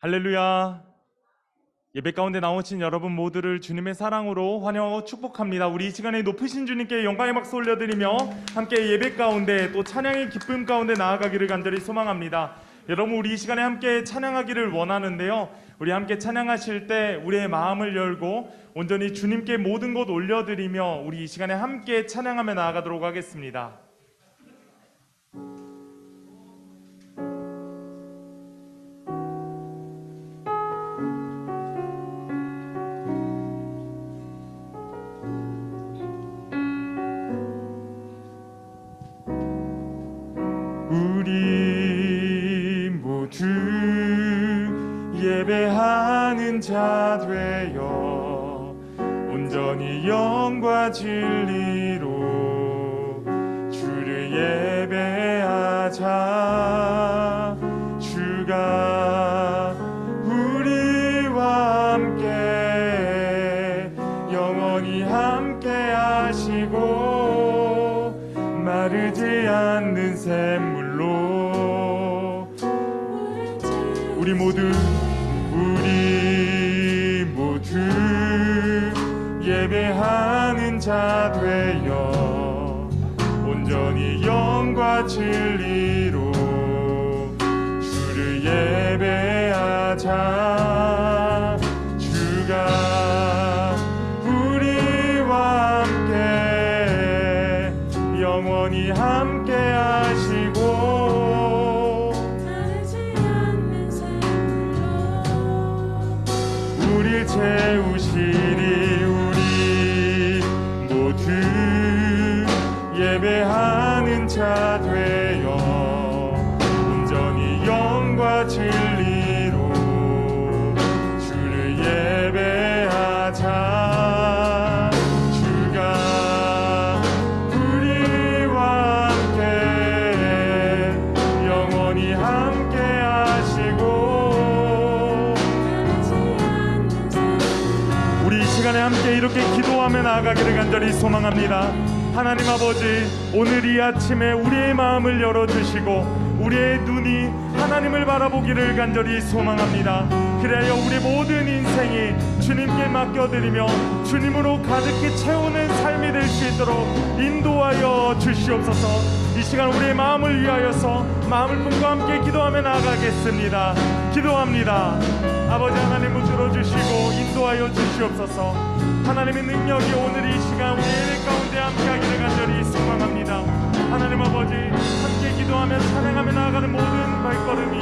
할렐루야. 예배 가운데 나오신 여러분 모두를 주님의 사랑으로 환영하고 축복합니다. 우리 이 시간에 높으신 주님께 영광의 박수 올려드리며 함께 예배 가운데 또 찬양의 기쁨 가운데 나아가기를 간절히 소망합니다. 여러분, 우리 이 시간에 함께 찬양하기를 원하는데요, 우리 함께 찬양하실 때 우리의 마음을 열고 온전히 주님께 모든 것 올려드리며 우리 이 시간에 함께 찬양하며 나아가도록 하겠습니다. 우리 모두 예배하는 자 되어 온전히 영과 진리로 주를 예배하자. 주가 우리와 함께 영원히 함께 하시고 마르지 않는 샘물로 우리 모두 예배하는 자 되어 온전히 영과 진리로 주를 예배하자. 주가 우리와 함께 영원히 함께 하시고 다르지 않는 샘물로 우릴 채우시리. 우리 모두 예배하는 자 되어 온전히 영과 진리로 주를 예배하자. 주가 우리와 함께 영원히 함께 하시고 우리 이 시간에 함께 이렇게 기도하며 나아가기를 간절히 소망합니다. 하나님 아버지, 오늘 이 아침에 우리의 마음을 열어주시고 우리의 눈이 하나님을 바라보기를 간절히 소망합니다. 그래야 우리 모든 인생이 주님께 맡겨드리며 주님으로 가득히 채우는 삶이 될 수 있도록 인도하여 주시옵소서. 이 시간 우리의 마음을 위하여서 마음을 품과 함께 기도하며 나아가겠습니다. 기도합니다. 아버지 하나님, 붙들어주시고 인도하여 주시옵소서. 하나님의 능력이 오늘 이 시간 우리 예배 가운데 함께하기를 간절히 소망합니다. 하나님 아버지, 함께 기도하며 찬양하며 나아가는 모든 발걸음 위에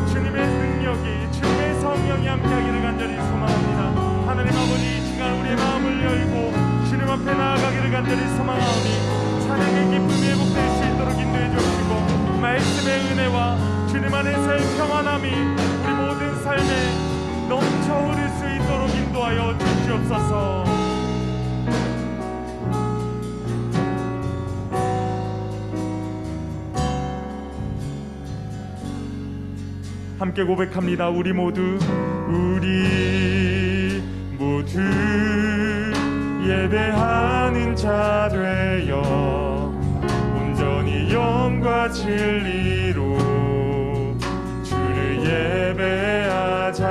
주님의 능력이, 주님의 성령이 함께하기를 간절히 소망합니다. 하나님 아버지, 이 시간 우리의 마음을 열고 주님 앞에 나아가기를 간절히 소망하오니 찬양의 기쁨이 회복될 수 있도록 인도해 주시고 말씀의 은혜와 주님 안에서의 평안함이 우리 모든 삶에 넘쳐 흐를 수 있도록 인도하여 주시옵소서. 함께 고백합니다. 우리 모두 예배하는 자 되어 온전히 영과 진리로 주를 예배하자.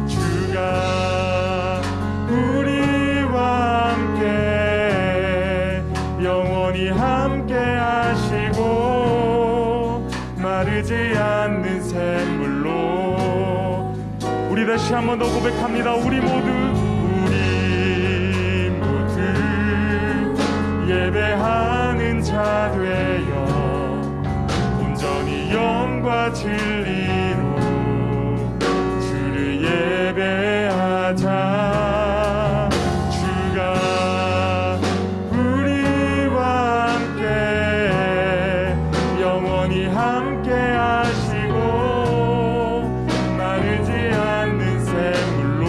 주가 우리와 함께 영원히 함께 하시고 마르지 않는 샘물로 우리 다시 한 번 더 고백합니다. 우리 모두 예배하는 자 되어 온전히 영과 진리로 주를 예배하자. 주가 우리와 함께 영원히 함께 하시고 마르지 않는 샘물로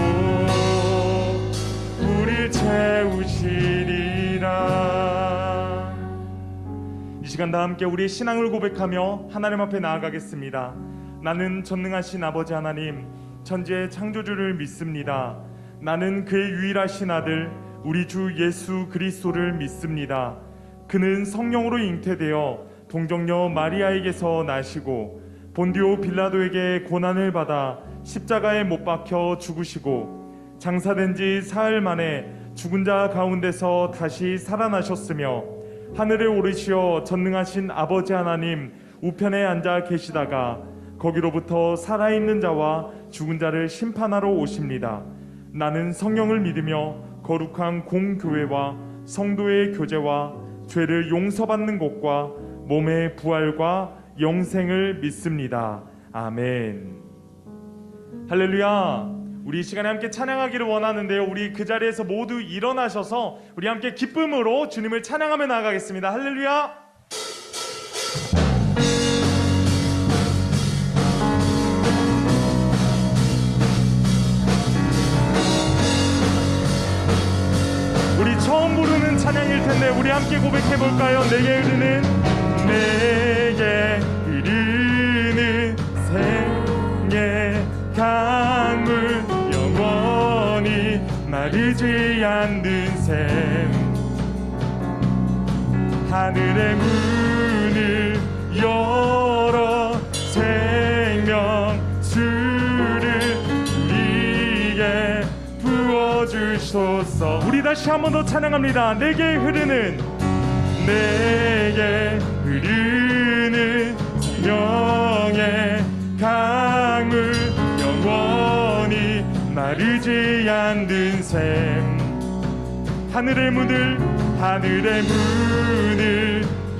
우릴 채우시리라. 이 시간 다 함께 우리의 신앙을 고백하며 하나님 앞에 나아가겠습니다. 나는 전능하신 아버지 하나님, 천지의 창조주를 믿습니다. 나는 그의 유일하신 아들 우리 주 예수 그리스도를 믿습니다. 그는 성령으로 잉태되어 동정녀 마리아에게서 나시고 본디오 빌라도에게 고난을 받아 십자가에 못 박혀 죽으시고 장사된 지 사흘 만에 죽은 자 가운데서 다시 살아나셨으며 하늘에 오르시어 전능하신 아버지 하나님 우편에 앉아 계시다가 거기로부터 살아있는 자와 죽은 자를 심판하러 오십니다. 나는 성령을 믿으며 거룩한 공교회와 성도의 교제와 죄를 용서받는 것과 몸의 부활과 영생을 믿습니다. 아멘. 할렐루야. 우리 이 시간에 함께 찬양하기를 원하는데요, 우리 그 자리에서 모두 일어나셔서 우리 함께 기쁨으로 주님을 찬양하며 나아가겠습니다. 할렐루야. 우리 처음 부르는 찬양일 텐데 우리 함께 고백해 볼까요? 내게 흐르는 생의 강물 영원히 마르지 않는 샘 하늘의 문을 열어 생명수를 우리에게 부어주소서. 우리 다시 한 번 더 찬양합니다. 내게 흐르는 생명의 강물 영원히 마르지 않는 샘 하늘의 문을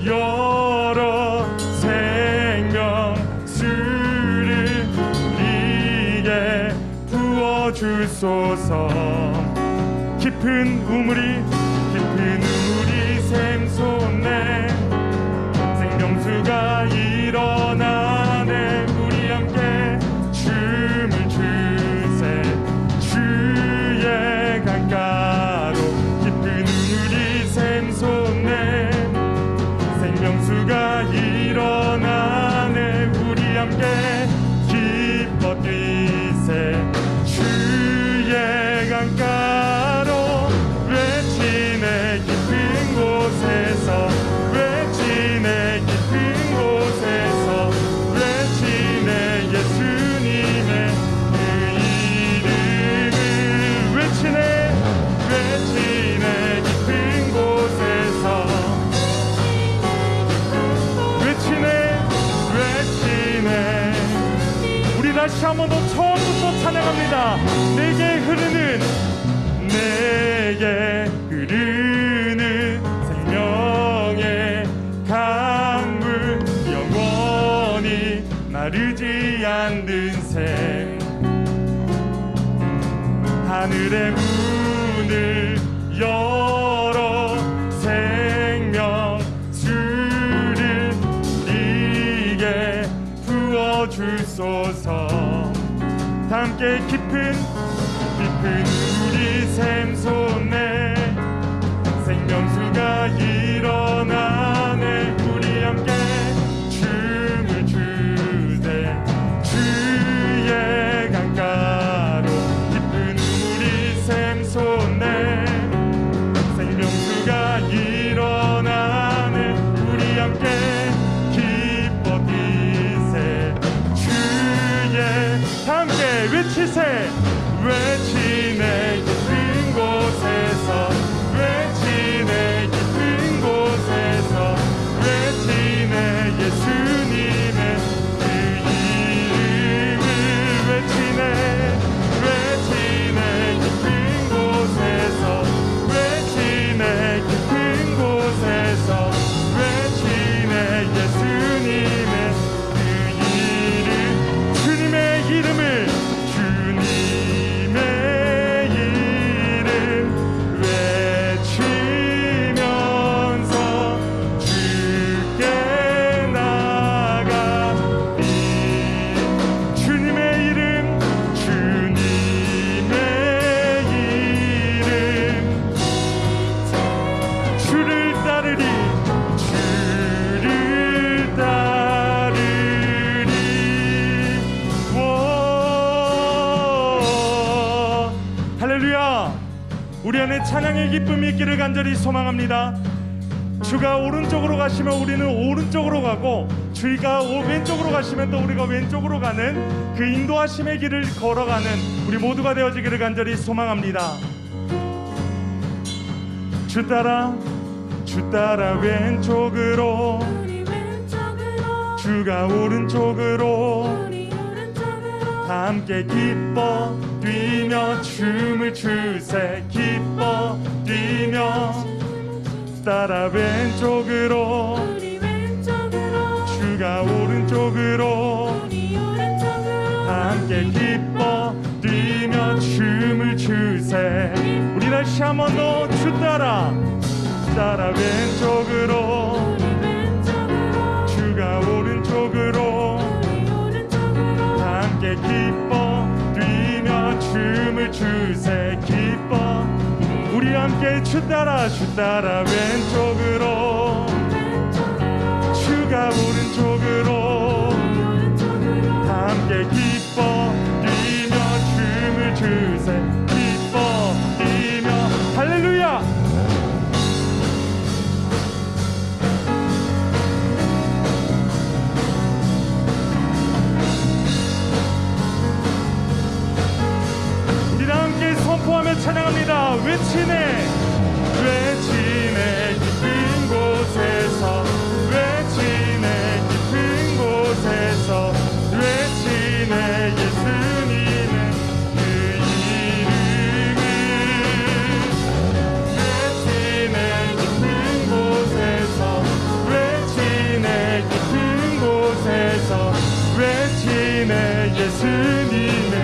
열어 생명수를 우리에게 부어주소서. 깊은 우물이 샘솟네 생명수가 일어나네 우리 함께 춤을 추세 주의 강가로 깊은 우물이 샘솟네 생명수가 일어나네 우리 함께 기뻐 뛰세 주의 강가로 외치네 깊은 곳에서 외치네 깊은 곳에서 외치네 예수님의 그 이름을 외치네 깊은 곳에서 외치네 우리 다시 한 번 더 처음부터 찬양합니다. 내게 흐르는 생명의 강물 영원히 마르지 않는 샘 하늘의 문을 열어 생명수를 우리에게 부어주소서. 다 함께 깊은 우리 샘솟네 생명수가 일어나네 우리 함께 춤을 추세 주의 강가로 깊은 우리 샘솟네 생명수가 일어나네 우리 함께 기뻐 뛰세 주의 함께 외치세 외치네 깊은 곳에서 외치네 깊은 곳에서 외치네 예수님의 그 이름을 외치네 깊은 곳에서 외치네 깊은 곳에서 외치네 예수님의 그 이름 주님의 이름을 외치면서 주께 나가리 주님의 이름 주를 따르리 할렐루야. 우리 안에 찬양의 기쁨이 있기를 간절히 소망합니다. 주가 오른쪽으로 가시면 우리는 오른쪽으로 가고 주의가 왼쪽으로 가시면 또 우리가 왼쪽으로 가는 그 인도하심의 길을 걸어가는 우리 모두가 되어지기를 간절히 소망합니다. 주 따라 왼쪽으로, 우리 왼쪽으로, 주가 오른쪽으로, 우리 오른쪽으로, 다 함께 기뻐 뛰며 춤을 추세. 기뻐 뛰며 따라 왼쪽으로, 우리 왼쪽으로, 주가 오른쪽으로, 우리 오른쪽으로, 다 함께 기뻐 뛰며 춤을 추세. 우리 다시 한 번 더 주 따라 왼쪽으로, 우리 왼쪽으로, 주가 오른쪽으로, 우리 오른쪽으로, 다 함께 기뻐 뛰며 춤을 추세. 기뻐 우리 함께 주 따라 왼쪽으로, 주가 오른쪽으로, 다 함께 기뻐 뛰며 춤을 추세. 기뻐 뛰며 할렐루야. 선포하며 찬양합니다. 외치네 깊은 곳에서, 외치네 깊은 곳에서, 외치네 예수님의 그 이름을, 외치네 깊은 곳에서, 외치네 깊은 곳에서, 외치네 예수님의.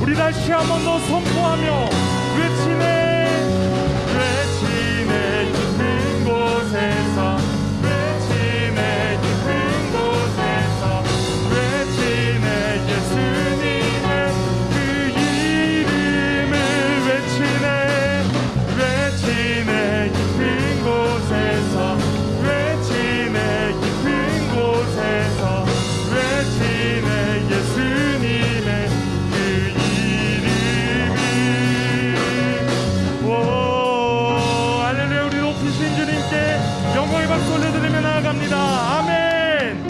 우리 다시 한 번 더 선포하며 외치네 깊은 곳에서, 외치네 깊은 곳에서, 외치네 예수님의 그 이름을, 외치네 깊은 곳에서, 외치네 깊은 곳에서, 외치네 예수님의 할렐루야. 우리 높으신 주님께 영광의 박수 올려드리며 나아갑니다. 아멘.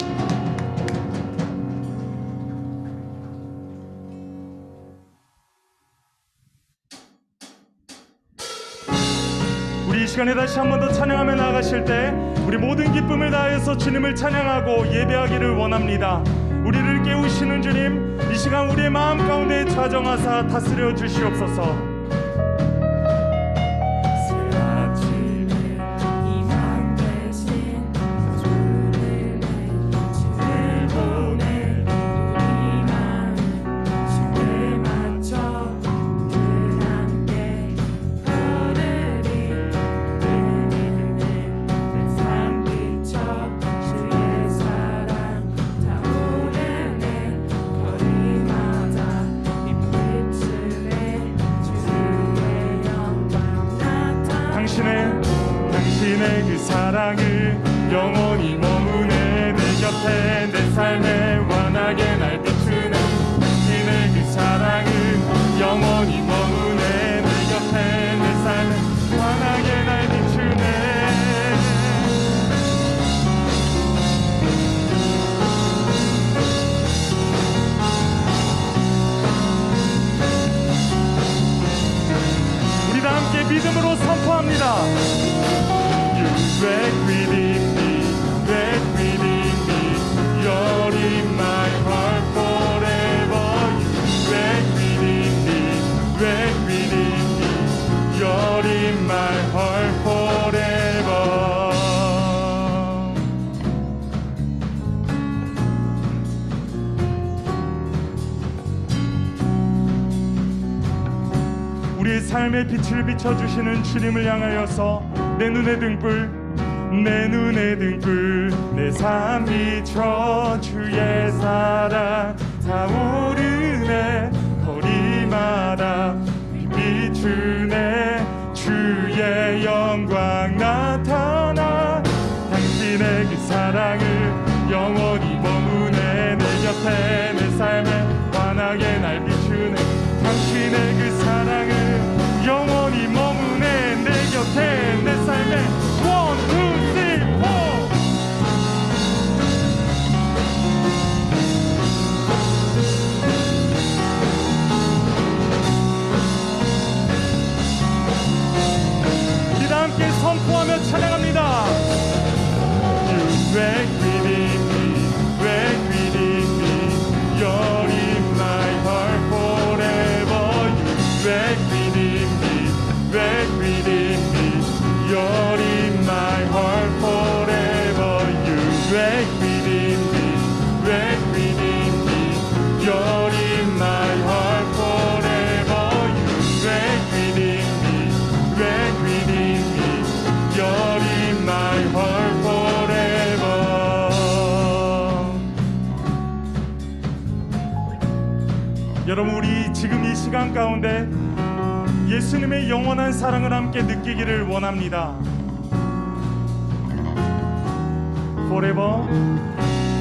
우리 이 시간에 다시 한 번 더 찬양하며 나아가실 때 우리 모든 기쁨을 다해서 주님을 찬양하고 예배하기를 원합니다. 우리를 깨우시는 주님, 이 시간 우리의 마음 가운데 좌정하사 다스려 주시옵소서. 당신의 그 사랑을 영원히 머무네 내 곁에, 내 삶에 환하게 날 비추네. 당신의 그 사랑을 영원히 머무네 내 곁에, 내 삶에 환하게 날 비추네. 우리 다 함께 믿음으로 선포합니다. Back within me, back within me, you're in my heart forever. Back within me, back within me, you're in my heart forever. 우리의 삶의 빛을 비춰주시는 주님을 향하여서 내 눈의 등불, 내 삶 비춰 주의 사랑 타오르네. 거리마다 비추네. 주의 영광 나타나. 당신의 그 사랑을 영원히 머무네 내 곁에, 내 삶에 환하게 날 비추네. 당신의 그 사랑을 영원히 머무네 내 곁에, 내 삶에. One, two, three, four. requiem me. You're in my heart forever. 여러분, 우리 지금 이 시간 가운데 예수님의 영원한 사랑을 함께 느끼기를 원합니다. Forever,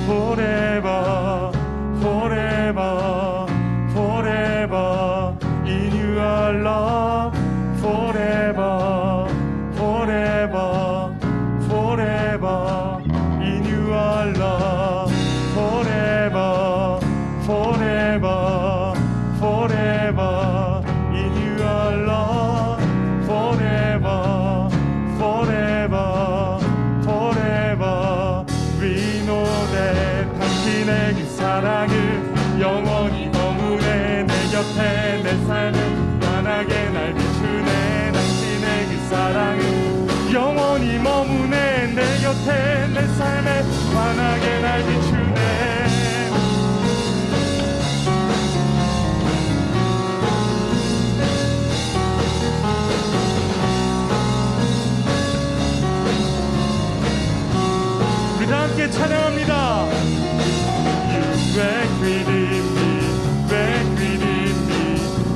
forever, forever, forever in your love. Forever, forever, forever in your love. Forever, forever, forever in your love. Forever, forever, forever. We know that 당신의 그 사랑을 영원히 머무네. 내 곁에 내 삶을 환하게 날 비추네. 당신의 그 사랑을 영원히 머무네. 내 곁에 내 삶에 환하게 날 비추네. 우리 다 함께 찬양합니다. You requiem me, requiem me.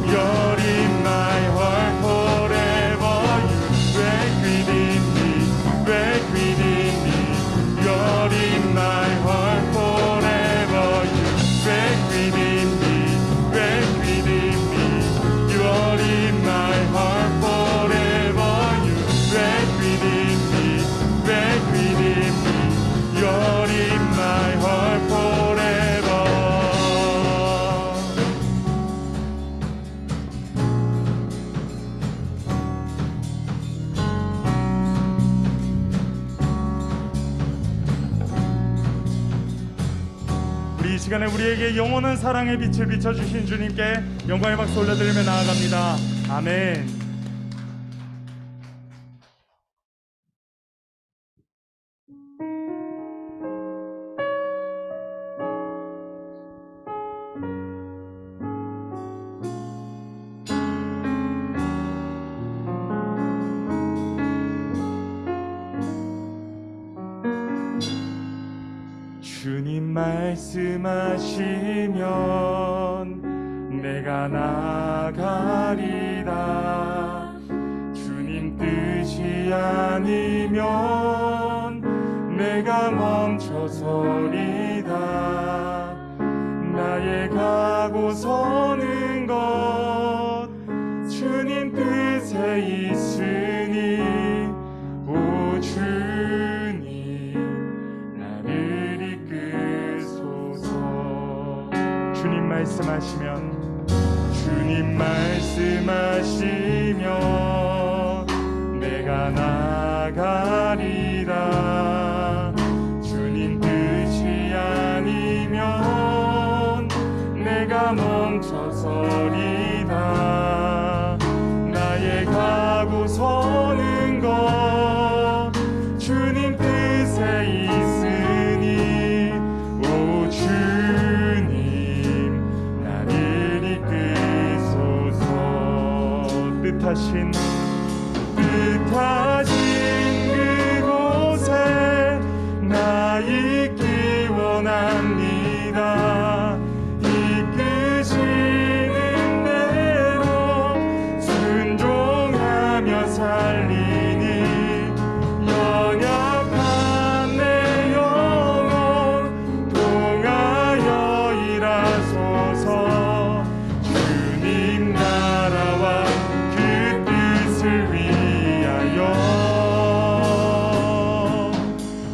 You're in my heart forever. You requiem me, requiem me. You're in my heart forever. You requiem me, requiem me. You're in my heart forever. You requiem me, requiem me. You're in my heart forever. 우리 이 시간에 우리에게 영원한 사랑의 빛을 비춰주신 주님께 영광의 박수 올려드리며 나아갑니다. 아멘. 주님 말씀하시면 내가 나가리라. 주님 뜻이 아니면 내가 멈춰서리다. 나의 가고 서는 것 주님 뜻에 있으니 오 주님 나를 이끄소서. 주님 말씀하시면 주님 말씀하시면 내가 나가리라. 주님 뜻이 아니면 내가 멈춰서리다. 나의 가고 서는 것 주님 뜻에 있으니 오 주님 나를 이끄소서. 뜻하신 그곳에 나 있기 원합니다. 이끄시는 대로 순종하며 살리니 연약한 내 영혼 통하여 일하소서. 주님 나라와 그 뜻을 위하여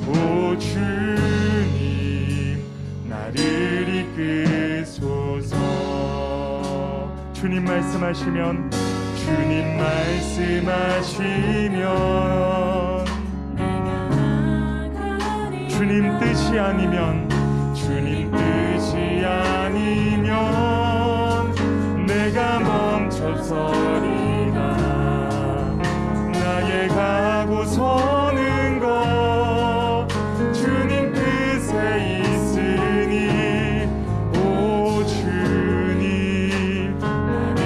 오 주님 나를 이끄소서. 주님 말씀하시면 주님 말씀하시면 주님 뜻이 아니면 주님 뜻이 아니면 내가 멈춰서리라. 나의 가고 서는 것 주님 뜻에 있으니 오 주님 나를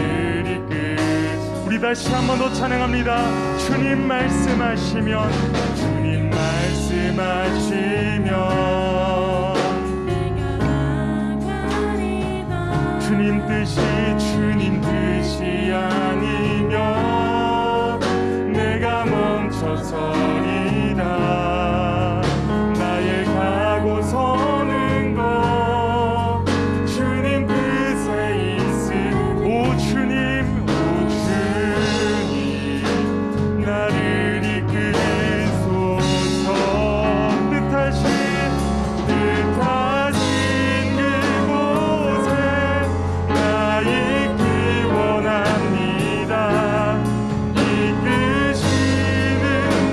이끄소서. 우리 다시 한 번 더 찬양 찬양합니다. 주님 말씀하시면 주님 말씀하시면 주님 뜻이 아니면 내가 멈춰서리라. 나의 가고 서는 것 주님 뜻에 있음. 오 주님 나를 이끄소서. 뜻하신 그곳에 나 있기 원합니다. 이끄시는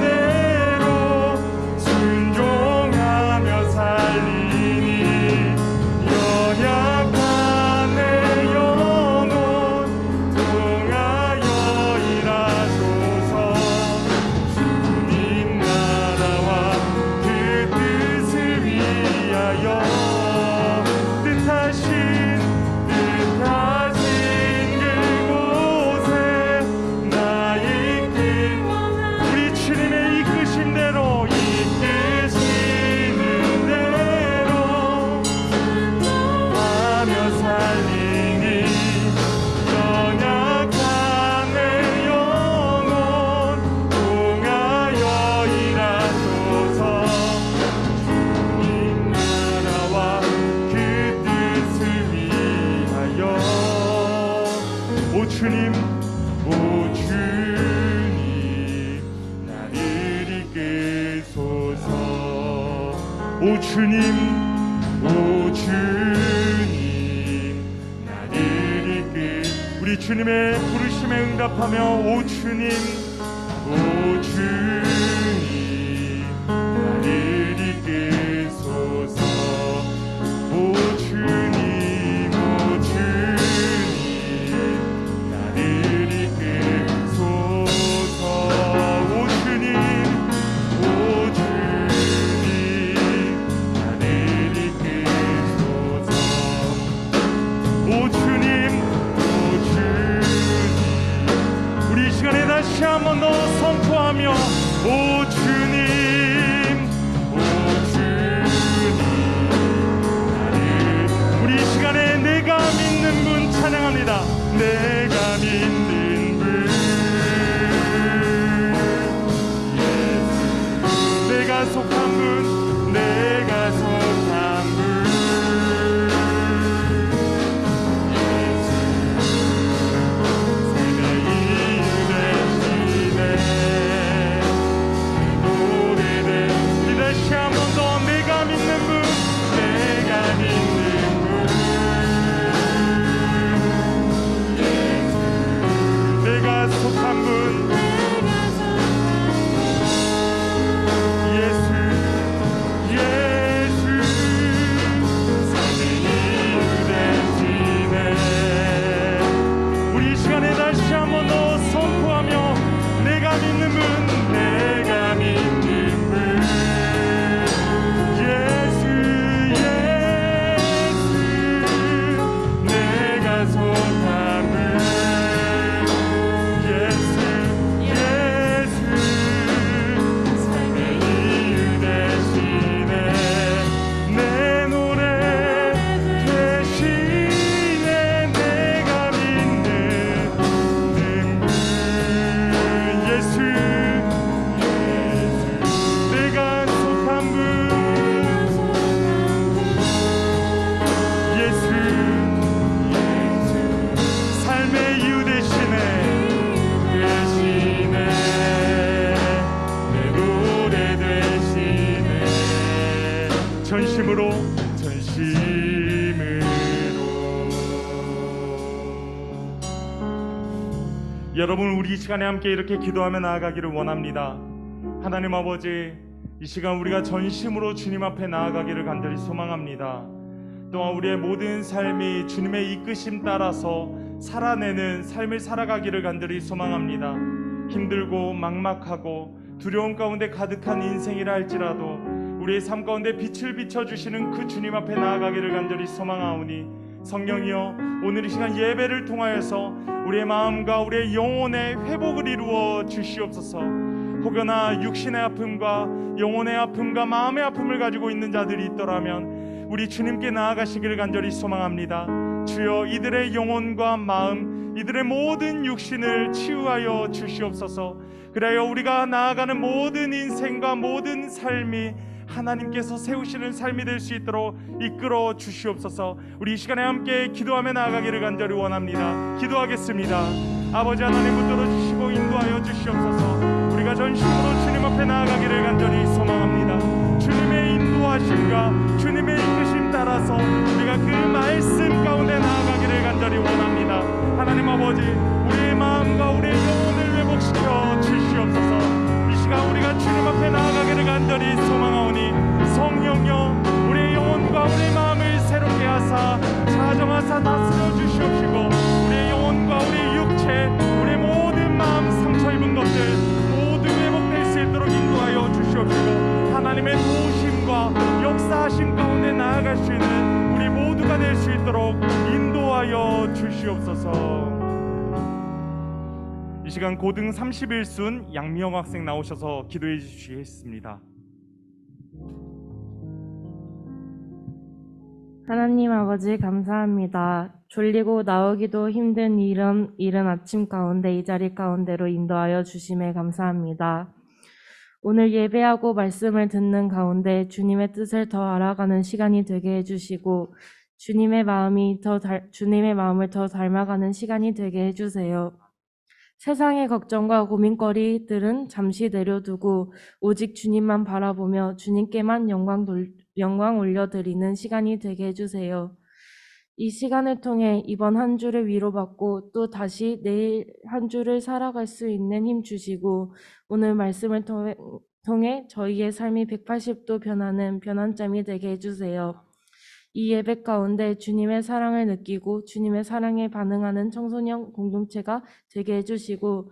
대로 순종하며 살리니 연약한 내 영혼 통하여 일하소서. 주님 나라와 그 뜻을 위하여 뜻하신 그곳에 나 있길 우리 주님의 이끄심대로 하며 살리니 연약한 내 영혼 통하여 일하소서. 주님 나라와 그 뜻을 위하여 오 주님 나를 이끄소서. 오 주님 나를 이끌 우리 주님의 부르심에 응답하며 오 주님 나를 이끌소서. 오 주님 나를 이끌소서. 오 주님 나를 이끌소서. 오 주님 우리 이 시간에 다시 한 번 더 선포하며 오 주님 나를 우리 이 시간에 내가 믿는 분 찬양합니다. 내가 믿는 분 예수. 내가 속한 분 내가 속한 분 속한 분 예수 삶의 이유 되시네. 우리 이 시간에 다시 한 번 더 선포하며 내가 믿는 분 예수 내가 속한 분 삶의 이유 되시네. 내 노래 되시네. 내가 믿는 분 예수 내가 속한 분 예수 삶의 이유 되시네. 내 노래 되시네. 전심으로 여러분 우리 이 시간에 함께 이렇게 기도하며 나아가기를 원합니다. 하나님 아버지 이 시간 우리가 전심으로 주님 앞에 나아가기를 간절히 소망합니다. 또한 우리의 모든 삶이 주님의 이끄심 따라서 살아내는 삶을 살아가기를 간절히 소망합니다. 힘들고 막막하고 두려움 가운데 가득한 인생이라 할지라도 우리의 삶 가운데 빛을 비춰주시는 그 주님 앞에 나아가기를 간절히 소망하오니 성령이여, 오늘 이 시간 예배를 통하여서 우리의 마음과 우리의 영혼의 회복을 이루어 주시옵소서. 혹여나 육신의 아픔과 영혼의 아픔과 마음의 아픔을 가지고 있는 자들이 있더라면 우리 주님께 나아가시기를 간절히 소망합니다. 주여, 이들의 영혼과 마음, 이들의 모든 육신을 치유하여 주시옵소서. 그래야 우리가 나아가는 모든 인생과 모든 삶이 하나님께서 세우시는 삶이 될 수 있도록 이끌어 주시옵소서. 우리 이 시간에 함께 기도하며 나아가기를 간절히 원합니다. 기도하겠습니다. 아버지 하나님, 붙들어 주시고 인도하여 주시옵소서. 우리가 전심으로 주님 앞에 나아가기를 간절히 소망합니다. 주님의 인도하심과 주님의 이끄심 따라서 우리가 그 말씀 가운데 나아가기를 간절히 원합니다. 하나님 아버지, 우리의 마음과 우리의 영혼을 회복시켜 주시옵소서. 이 시간 우리가 주님 앞에 나아가기를 간절히 소망하오니 성령여, 우리의 영혼과 우리의 마음을 새롭게 하사 자정하사 다스려 주시옵시고 우리의 영혼과 우리의 육체, 우리의 모든 마음 상처 입은 것들 모두 회복될 수 있도록 인도하여 주시옵시고 하나님의 도우심과 역사하심 가운데 나아갈 수 있는 우리 모두가 될 수 있도록 인도하여 주시옵소서. 이 시간 고등 31순 양미영 학생 나오셔서 기도해 주시겠습니다. 하나님 아버지, 감사합니다. 졸리고 나오기도 힘든 이른 아침 가운데 이 자리 가운데로 인도하여 주심에 감사합니다. 오늘 예배하고 말씀을 듣는 가운데 주님의 뜻을 더 알아가는 시간이 되게 해주시고 주님의 마음을 더 닮아가는 시간이 되게 해주세요. 세상의 걱정과 고민거리들은 잠시 내려두고 오직 주님만 바라보며 주님께만 영광 올려드리는 시간이 되게 해주세요. 이 시간을 통해 이번 한 주를 위로받고 또 다시 내일 한 주를 살아갈 수 있는 힘 주시고 오늘 말씀을 통해 저희의 삶이 180도 변하는 변환점이 되게 해주세요. 이 예배 가운데 주님의 사랑을 느끼고 주님의 사랑에 반응하는 청소년 공동체가 되게 해주시고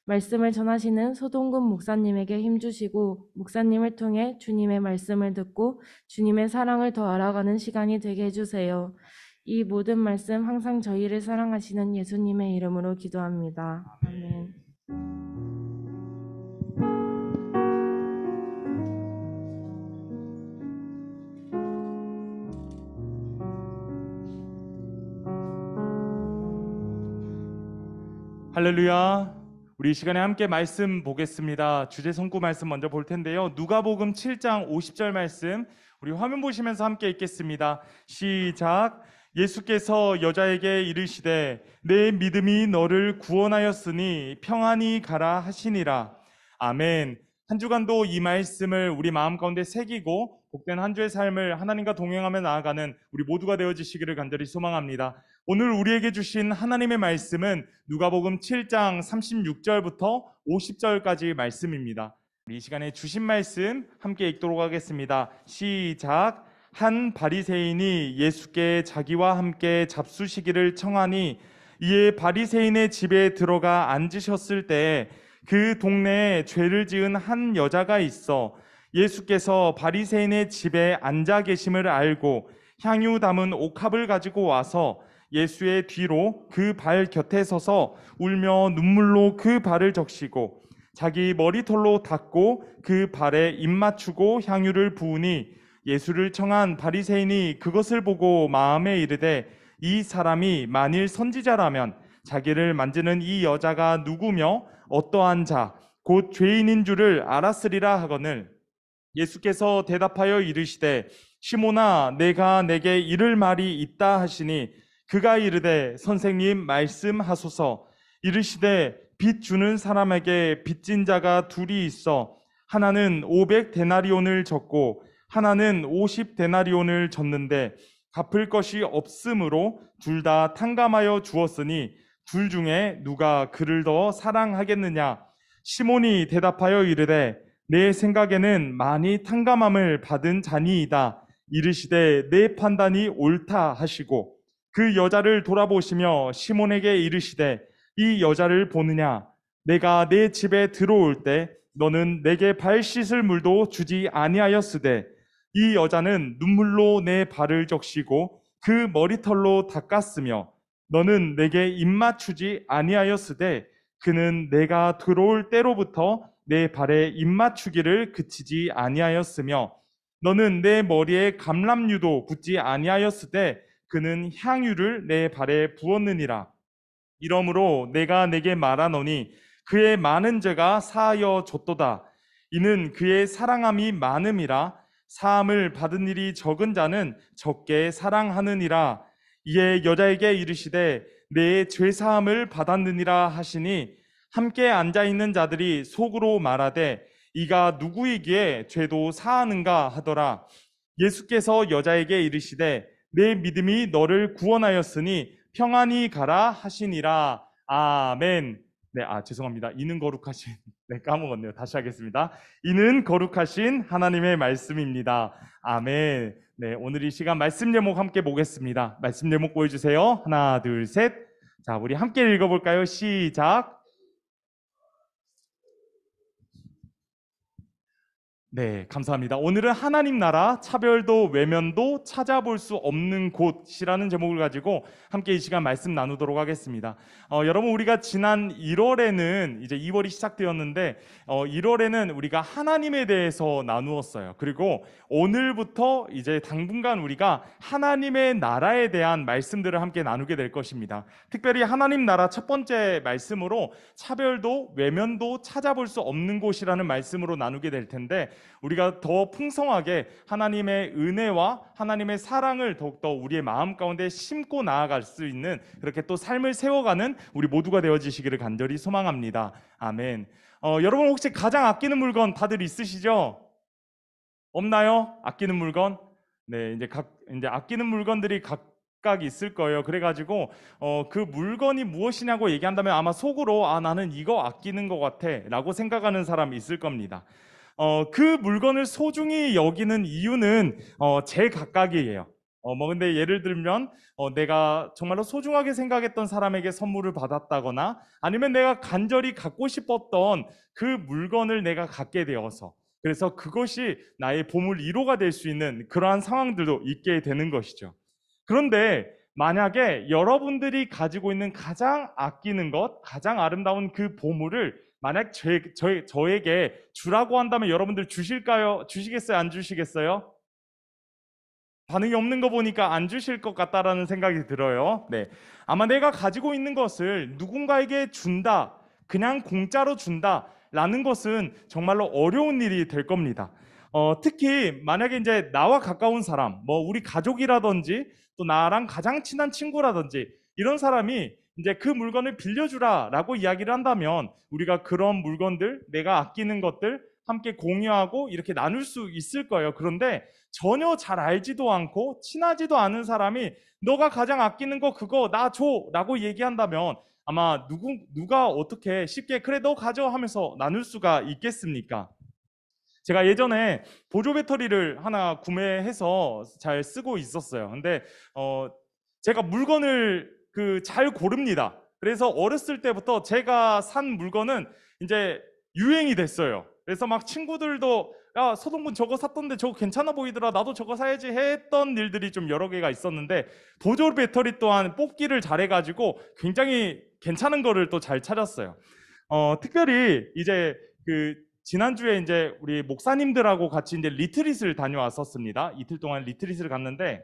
말씀을 전하시는 서동근 목사님에게 힘주시고 목사님을 통해 주님의 말씀을 듣고 주님의 사랑을 더 알아가는 시간이 되게 해주세요. 이 모든 말씀 항상 저희를 사랑하시는 예수님의 이름으로 기도합니다. 아멘. 할렐루야. 우리 이 시간에 함께 말씀 보겠습니다. 주제 성구 말씀 먼저 볼 텐데요. 누가복음 7장 50절 말씀 우리 화면 보시면서 함께 읽겠습니다. 시작. 예수께서 여자에게 이르시되 내 믿음이 너를 구원하였으니 평안히 가라 하시니라. 아멘. 한 주간도 이 말씀을 우리 마음 가운데 새기고 복된 한 주의 삶을 하나님과 동행하며 나아가는 우리 모두가 되어주시기를 간절히 소망합니다. 오늘 우리에게 주신 하나님의 말씀은 누가복음 7장 36절부터 50절까지 말씀입니다. 이 시간에 주신 말씀 함께 읽도록 하겠습니다. 시작. 한 바리새인이 예수께 자기와 함께 잡수시기를 청하니 이에 바리새인의 집에 들어가 앉으셨을 때에 그 동네에 죄를 지은 한 여자가 있어 예수께서 바리새인의 집에 앉아 계심을 알고 향유 담은 옥합을 가지고 와서 예수의 뒤로 그 발 곁에 서서 울며 눈물로 그 발을 적시고 자기 머리털로 닦고 그 발에 입 맞추고 향유를 부으니 예수를 청한 바리새인이 그것을 보고 마음에 이르되 이 사람이 만일 선지자라면 자기를 만지는 이 여자가 누구며 어떠한 자 곧 죄인인 줄을 알았으리라 하거늘 예수께서 대답하여 이르시되 시몬아 내가 내게 이를 말이 있다 하시니 그가 이르되 선생님 말씀하소서. 이르시되 빚 주는 사람에게 빚진 자가 둘이 있어 하나는 500데나리온을 졌고 하나는 50데나리온을 졌는데 갚을 것이 없으므로 둘 다 탕감하여 주었으니 둘 중에 누가 그를 더 사랑하겠느냐. 시몬이 대답하여 이르되 내 생각에는 많이 탕감함을 받은 자니이다. 이르시되 내 판단이 옳다 하시고 그 여자를 돌아보시며 시몬에게 이르시되 이 여자를 보느냐. 내가 내 집에 들어올 때 너는 내게 발 씻을 물도 주지 아니하였으되 이 여자는 눈물로 내 발을 적시고 그 머리털로 닦았으며 너는 내게 입맞추지 아니하였으되 그는 내가 들어올 때로부터 내 발에 입맞추기를 그치지 아니하였으며 너는 내 머리에 감람유도 붓지 아니하였으되 그는 향유를 내 발에 부었느니라. 이러므로 내가 내게 말하노니 그의 많은 죄가 사하여 줬도다. 이는 그의 사랑함이 많음이라. 사함을 받은 일이 적은 자는 적게 사랑하느니라. 이에 여자에게 이르시되 내 죄 사함을 받았느니라 하시니 함께 앉아 있는 자들이 속으로 말하되 이가 누구이기에 죄도 사하는가 하더라. 예수께서 여자에게 이르시되 내 믿음이 너를 구원하였으니 평안히 가라 하시니라. 아멘. 네, 죄송합니다. 이는 거룩하신, 네, 까먹었네요. 다시 하겠습니다. 이는 거룩하신 하나님의 말씀입니다. 아멘. 네, 오늘 이 시간 말씀 제목 함께 보겠습니다. 말씀 제목 보여주세요. 하나, 둘, 셋. 자, 우리 함께 읽어볼까요? 시작. 네, 감사합니다. 오늘은 하나님 나라 차별도 외면도 찾아볼 수 없는 곳이라는 제목을 가지고 함께 이 시간 말씀 나누도록 하겠습니다. 여러분, 우리가 지난 1월에는 이제 2월이 시작되었는데 1월에는 우리가 하나님에 대해서 나누었어요. 그리고 오늘부터 이제 당분간 우리가 하나님의 나라에 대한 말씀들을 함께 나누게 될 것입니다. 특별히 하나님 나라 첫 번째 말씀으로 차별도 외면도 찾아볼 수 없는 곳이라는 말씀으로 나누게 될 텐데 우리가 더 풍성하게 하나님의 은혜와 하나님의 사랑을 더욱더 우리의 마음 가운데 심고 나아갈 수 있는 그렇게 또 삶을 세워가는 우리 모두가 되어지시기를 간절히 소망합니다. 아멘. 여러분 혹시 가장 아끼는 물건 다들 있으시죠? 없나요? 아끼는 물건? 네, 이제 아끼는 물건들이 각각 있을 거예요. 그래가지고 그 물건이 무엇이냐고 얘기한다면 아마 속으로 나는 이거 아끼는 것 같아라고 생각하는 사람이 있을 겁니다. 그 물건을 소중히 여기는 이유는 제각각이에요. 근데 예를 들면 내가 정말로 소중하게 생각했던 사람에게 선물을 받았다거나 아니면 내가 간절히 갖고 싶었던 그 물건을 내가 갖게 되어서 그래서 그것이 나의 보물 1호가 될 수 있는 그러한 상황들도 있게 되는 것이죠. 그런데 만약에 여러분들이 가지고 있는 가장 아끼는 것, 가장 아름다운 그 보물을 만약 저에게 주라고 한다면 여러분들 주실까요? 주시겠어요? 안 주시겠어요? 반응이 없는 거 보니까 안 주실 것 같다라는 생각이 들어요. 네, 아마 내가 가지고 있는 것을 누군가에게 준다, 그냥 공짜로 준다라는 것은 정말로 어려운 일이 될 겁니다. 특히 만약에 이제 나와 가까운 사람, 우리 가족이라든지 또 나랑 가장 친한 친구라든지 이런 사람이 이제 그 물건을 빌려주라라고 이야기를 한다면 우리가 그런 물건들, 내가 아끼는 것들 함께 공유하고 이렇게 나눌 수 있을 거예요. 그런데 전혀 잘 알지도 않고 친하지도 않은 사람이 너가 가장 아끼는 거 그거 나 줘라고 얘기한다면 아마 누가 어떻게 쉽게 그래 너 가져 하면서 나눌 수가 있겠습니까? 제가 예전에 보조 배터리를 하나 구매해서 잘 쓰고 있었어요. 근데 제가 물건을 잘 고릅니다. 그래서 어렸을 때부터 제가 산 물건은 이제 유행이 됐어요. 그래서 막 친구들도 야 서동군 저거 샀던데 저거 괜찮아 보이더라 나도 저거 사야지 했던 일들이 좀 여러 개가 있었는데 보조 배터리 또한 뽑기를 잘해가지고 굉장히 괜찮은 거를 또 잘 찾았어요. 특별히 이제 지난주에 이제 우리 목사님들하고 같이 이제 리트릿을 다녀왔었습니다. 이틀 동안 리트릿을 갔는데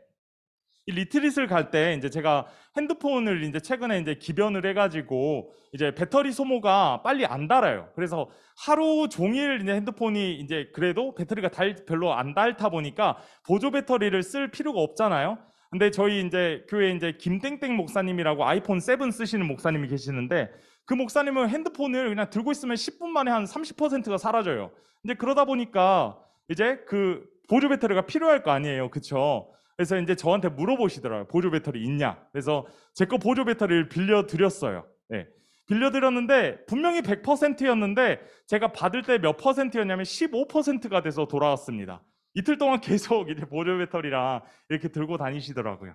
이 리트릿을 갈 때 이제 제가 핸드폰을 이제 최근에 이제 기변을 해가지고 이제 배터리 소모가 빨리 안 닳아요. 그래서 하루 종일 이제 핸드폰이 이제 그래도 배터리가 별로 안 닳다 보니까 보조 배터리를 쓸 필요가 없잖아요. 근데 저희 이제 교회 이제 김땡땡 목사님이라고 아이폰 7 쓰시는 목사님이 계시는데 그 목사님은 핸드폰을 그냥 들고 있으면 10분 만에 한 30%가 사라져요. 이제 그러다 보니까 이제 그 보조 배터리가 필요할 거 아니에요. 그쵸? 그래서 이제 저한테 물어보시더라고요. 보조 배터리 있냐? 그래서 제 거 보조 배터리를 빌려드렸어요. 네. 빌려드렸는데 분명히 100%였는데 제가 받을 때 몇 %였냐면 15%가 돼서 돌아왔습니다. 이틀 동안 계속 이제 보조 배터리랑 이렇게 들고 다니시더라고요.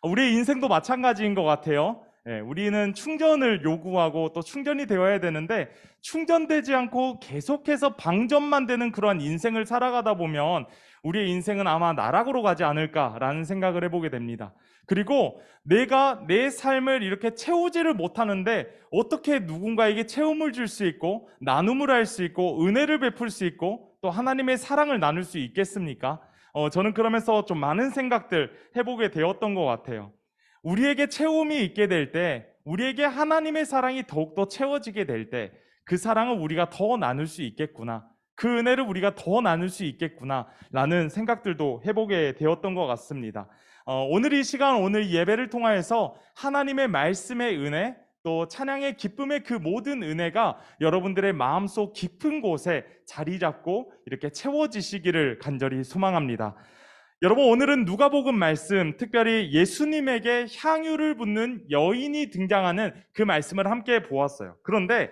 우리의 인생도 마찬가지인 것 같아요. 우리는 충전을 요구하고 또 충전이 되어야 되는데 충전되지 않고 계속해서 방전만 되는 그러한 인생을 살아가다 보면 우리의 인생은 아마 나락으로 가지 않을까라는 생각을 해보게 됩니다. 그리고 내가 내 삶을 이렇게 채우지를 못하는데 어떻게 누군가에게 채움을 줄 수 있고 나눔을 할 수 있고 은혜를 베풀 수 있고 또 하나님의 사랑을 나눌 수 있겠습니까? 저는 그러면서 좀 많은 생각들 해보게 되었던 것 같아요. 우리에게 채움이 있게 될 때, 우리에게 하나님의 사랑이 더욱더 채워지게 될 때, 그 사랑을 우리가 더 나눌 수 있겠구나. 그 은혜를 우리가 더 나눌 수 있겠구나. 라는 생각들도 해보게 되었던 것 같습니다. 오늘 이 시간, 오늘 예배를 통하여서 하나님의 말씀의 은혜, 또 찬양의 기쁨의 그 모든 은혜가 여러분들의 마음속 깊은 곳에 자리 잡고 이렇게 채워지시기를 간절히 소망합니다. 여러분, 오늘은 누가복음 말씀, 특별히 예수님에게 향유를 붓는 여인이 등장하는 그 말씀을 함께 보았어요. 그런데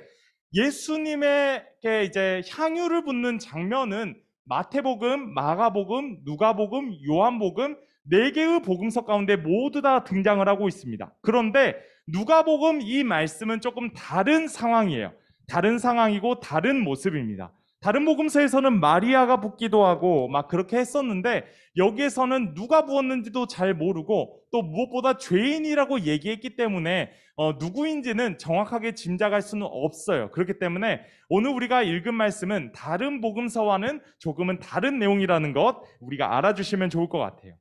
예수님에게 이제 향유를 붓는 장면은 마태복음, 마가복음, 누가복음, 요한복음 4개의 복음서 가운데 모두 다 등장을 하고 있습니다. 그런데 누가복음 이 말씀은 조금 다른 상황이에요. 다른 상황이고 다른 모습입니다. 다른 복음서에서는 마리아가 붓기도 하고 막 그렇게 했었는데 여기에서는 누가 부었는지도 잘 모르고 또 무엇보다 죄인이라고 얘기했기 때문에 누구인지는 정확하게 짐작할 수는 없어요. 그렇기 때문에 오늘 우리가 읽은 말씀은 다른 복음서와는 조금은 다른 내용이라는 것 우리가 알아주시면 좋을 것 같아요.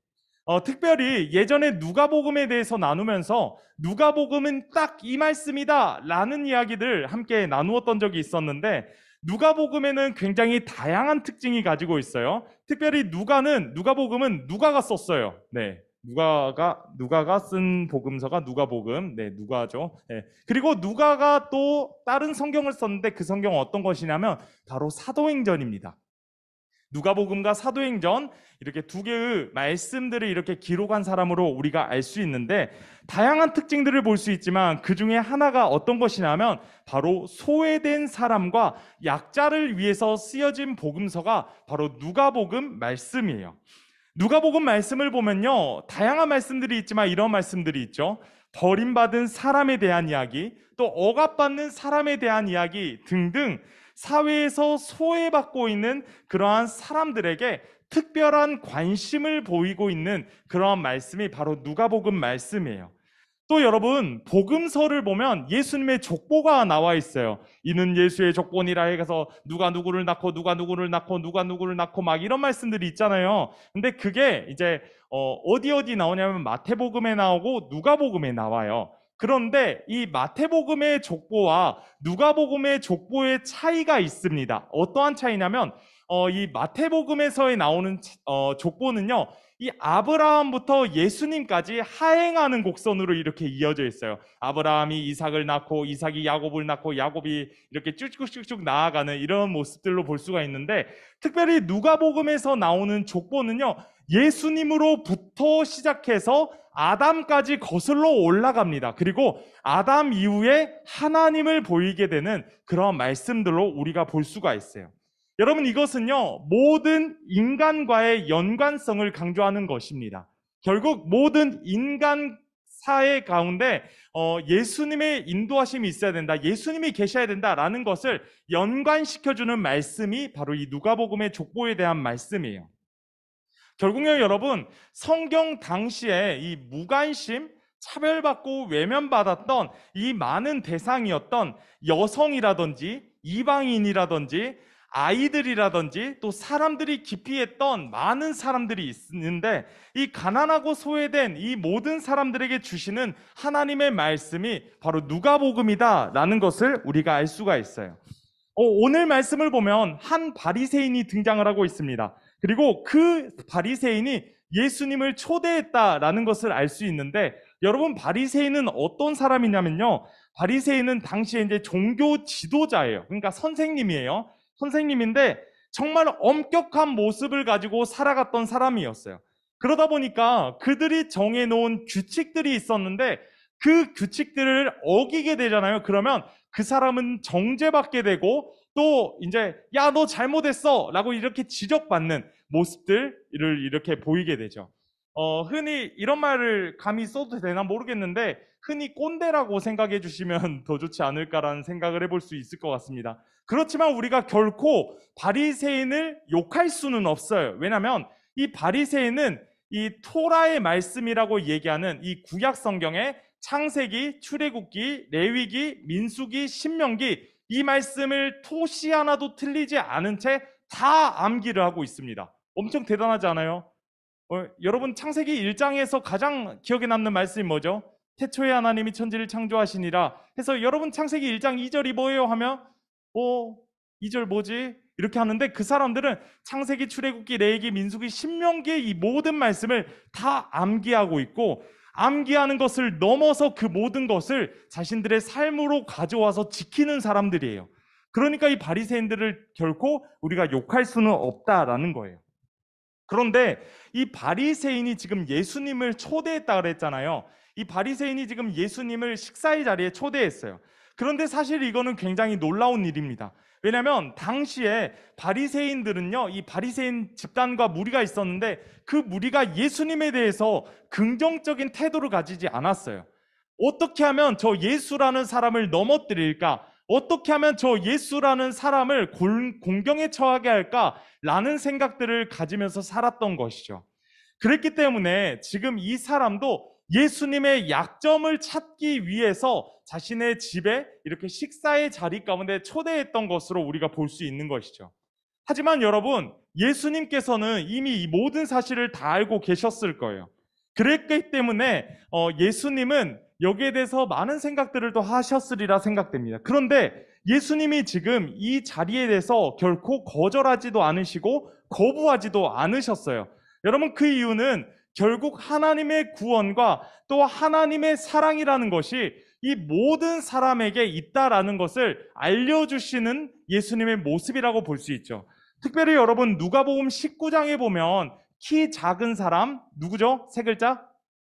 특별히 예전에 누가복음에 대해서 나누면서 누가복음은 딱 이 말씀이다 라는 이야기들 함께 나누었던 적이 있었는데 누가복음에는 굉장히 다양한 특징이 가지고 있어요. 특별히 누가복음은 누가가 썼어요. 네. 누가가 쓴 복음서가 누가복음. 네, 누가죠. 네. 그리고 누가가 또 다른 성경을 썼는데 그 성경은 어떤 것이냐면 바로 사도행전입니다. 누가복음과 사도행전 이렇게 두 개의 말씀들을 이렇게 기록한 사람으로 우리가 알 수 있는데 다양한 특징들을 볼 수 있지만 그 중에 하나가 어떤 것이냐면 바로 소외된 사람과 약자를 위해서 쓰여진 복음서가 바로 누가복음 말씀이에요. 누가복음 말씀을 보면요, 다양한 말씀들이 있지만 이런 말씀들이 있죠. 버림받은 사람에 대한 이야기, 또 억압받는 사람에 대한 이야기 등등 사회에서 소외받고 있는 그러한 사람들에게 특별한 관심을 보이고 있는 그러한 말씀이 바로 누가복음 말씀이에요. 또 여러분, 복음서를 보면 예수님의 족보가 나와 있어요. 이는 예수의 족보니라 해서 누가 누구를 낳고 누가 누구를 낳고 누가 누구를 낳고 막 이런 말씀들이 있잖아요. 근데 그게 이제 어디 나오냐면 마태복음에 나오고 누가복음에 나와요. 그런데 이 마태복음의 족보와 누가복음의 족보의 차이가 있습니다. 어떠한 차이냐면 이 마태복음에서 나오는 족보는요, 이 아브라함부터 예수님까지 하행하는 곡선으로 이렇게 이어져 있어요. 아브라함이 이삭을 낳고 이삭이 야곱을 낳고 야곱이 이렇게 쭉쭉쭉쭉 나아가는 이런 모습들로 볼 수가 있는데 특별히 누가복음에서 나오는 족보는요, 예수님으로부터 시작해서 아담까지 거슬러 올라갑니다. 그리고 아담 이후에 하나님을 보이게 되는 그런 말씀들로 우리가 볼 수가 있어요. 여러분, 이것은요, 모든 인간과의 연관성을 강조하는 것입니다. 결국 모든 인간 사회 가운데 예수님의 인도하심이 있어야 된다, 예수님이 계셔야 된다라는 것을 연관시켜주는 말씀이 바로 이 누가복음의 족보에 대한 말씀이에요. 결국요, 여러분, 성경 당시에 이 무관심, 차별받고 외면받았던 이 많은 대상이었던 여성이라든지 이방인이라든지 아이들이라든지 또 사람들이 기피했던 많은 사람들이 있는데 이 가난하고 소외된 이 모든 사람들에게 주시는 하나님의 말씀이 바로 누가복음이다라는 것을 우리가 알 수가 있어요. 오늘 말씀을 보면 한 바리새인이 등장을 하고 있습니다. 그리고 그 바리새인이 예수님을 초대했다라는 것을 알 수 있는데 여러분, 바리새인은 어떤 사람이냐면요, 바리새인은 당시에 이제 종교 지도자예요. 그러니까 선생님이에요. 선생님인데 정말 엄격한 모습을 가지고 살아갔던 사람이었어요. 그러다 보니까 그들이 정해놓은 규칙들이 있었는데 그 규칙들을 어기게 되잖아요. 그러면 그 사람은 정죄받게 되고 또 이제 야, 너 잘못했어 라고 이렇게 지적받는 모습들을 이렇게 보이게 되죠. 흔히 이런 말을 감히 써도 되나 모르겠는데 흔히 꼰대라고 생각해 주시면 더 좋지 않을까라는 생각을 해볼 수 있을 것 같습니다. 그렇지만 우리가 결코 바리새인을 욕할 수는 없어요. 왜냐하면 이 바리새인은 이 토라의 말씀이라고 얘기하는 이 구약 성경의 창세기, 출애굽기, 레위기, 민수기, 신명기 이 말씀을 토시 하나도 틀리지 않은 채 다 암기를 하고 있습니다. 엄청 대단하지 않아요? 여러분 창세기 1장에서 가장 기억에 남는 말씀이 뭐죠? 태초에 하나님이 천지를 창조하시니라 해서 여러분 창세기 1장 2절이 뭐예요? 하면 2절 뭐지? 이렇게 하는데 그 사람들은 창세기, 출애굽기, 레위기, 민수기, 신명기의 이 모든 말씀을 다 암기하고 있고 암기하는 것을 넘어서 그 모든 것을 자신들의 삶으로 가져와서 지키는 사람들이에요. 그러니까 이 바리새인들을 결코 우리가 욕할 수는 없다라는 거예요. 그런데 이 바리새인이 지금 예수님을 초대했다 그랬잖아요. 이 바리새인이 지금 예수님을 식사의 자리에 초대했어요. 그런데 사실 이거는 굉장히 놀라운 일입니다. 왜냐하면 당시에 바리새인들은요, 이 바리새인 집단과 무리가 있었는데 그 무리가 예수님에 대해서 긍정적인 태도를 가지지 않았어요. 어떻게 하면 저 예수라는 사람을 넘어뜨릴까? 어떻게 하면 저 예수라는 사람을 공경에 처하게 할까라는 생각들을 가지면서 살았던 것이죠. 그랬기 때문에 지금 이 사람도 예수님의 약점을 찾기 위해서 자신의 집에 이렇게 식사의 자리 가운데 초대했던 것으로 우리가 볼 수 있는 것이죠. 하지만 여러분, 예수님께서는 이미 이 모든 사실을 다 알고 계셨을 거예요. 그랬기 때문에 예수님은 여기에 대해서 많은 생각들을 또 하셨으리라 생각됩니다. 그런데 예수님이 지금 이 자리에 대해서 결코 거절하지도 않으시고 거부하지도 않으셨어요. 여러분, 그 이유는 결국 하나님의 구원과 또 하나님의 사랑이라는 것이 이 모든 사람에게 있다라는 것을 알려주시는 예수님의 모습이라고 볼 수 있죠. 특별히 여러분, 누가복음 19장에 보면 키 작은 사람, 누구죠? 세 글자?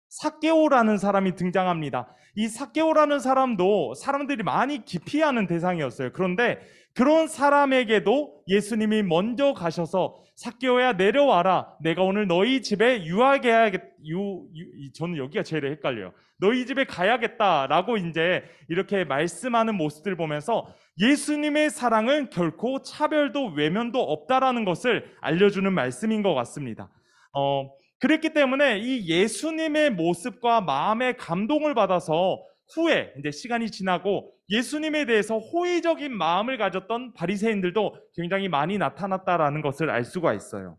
삭개오라는 사람이 등장합니다. 이 삭개오라는 사람도 사람들이 많이 기피하는 대상이었어요. 그런데 그런 사람에게도 예수님이 먼저 가셔서 삭개오야 내려와라. 내가 오늘 너희 집에 유하게 해야겠. 저는 여기가 제일 헷갈려요. 너희 집에 가야겠다라고 이제 이렇게 말씀하는 모습들 보면서 예수님의 사랑은 결코 차별도 외면도 없다라는 것을 알려주는 말씀인 것 같습니다. 그랬기 때문에 이 예수님의 모습과 마음의 감동을 받아서 후에 이제 시간이 지나고 예수님에 대해서 호의적인 마음을 가졌던 바리새인들도 굉장히 많이 나타났다라는 것을 알 수가 있어요.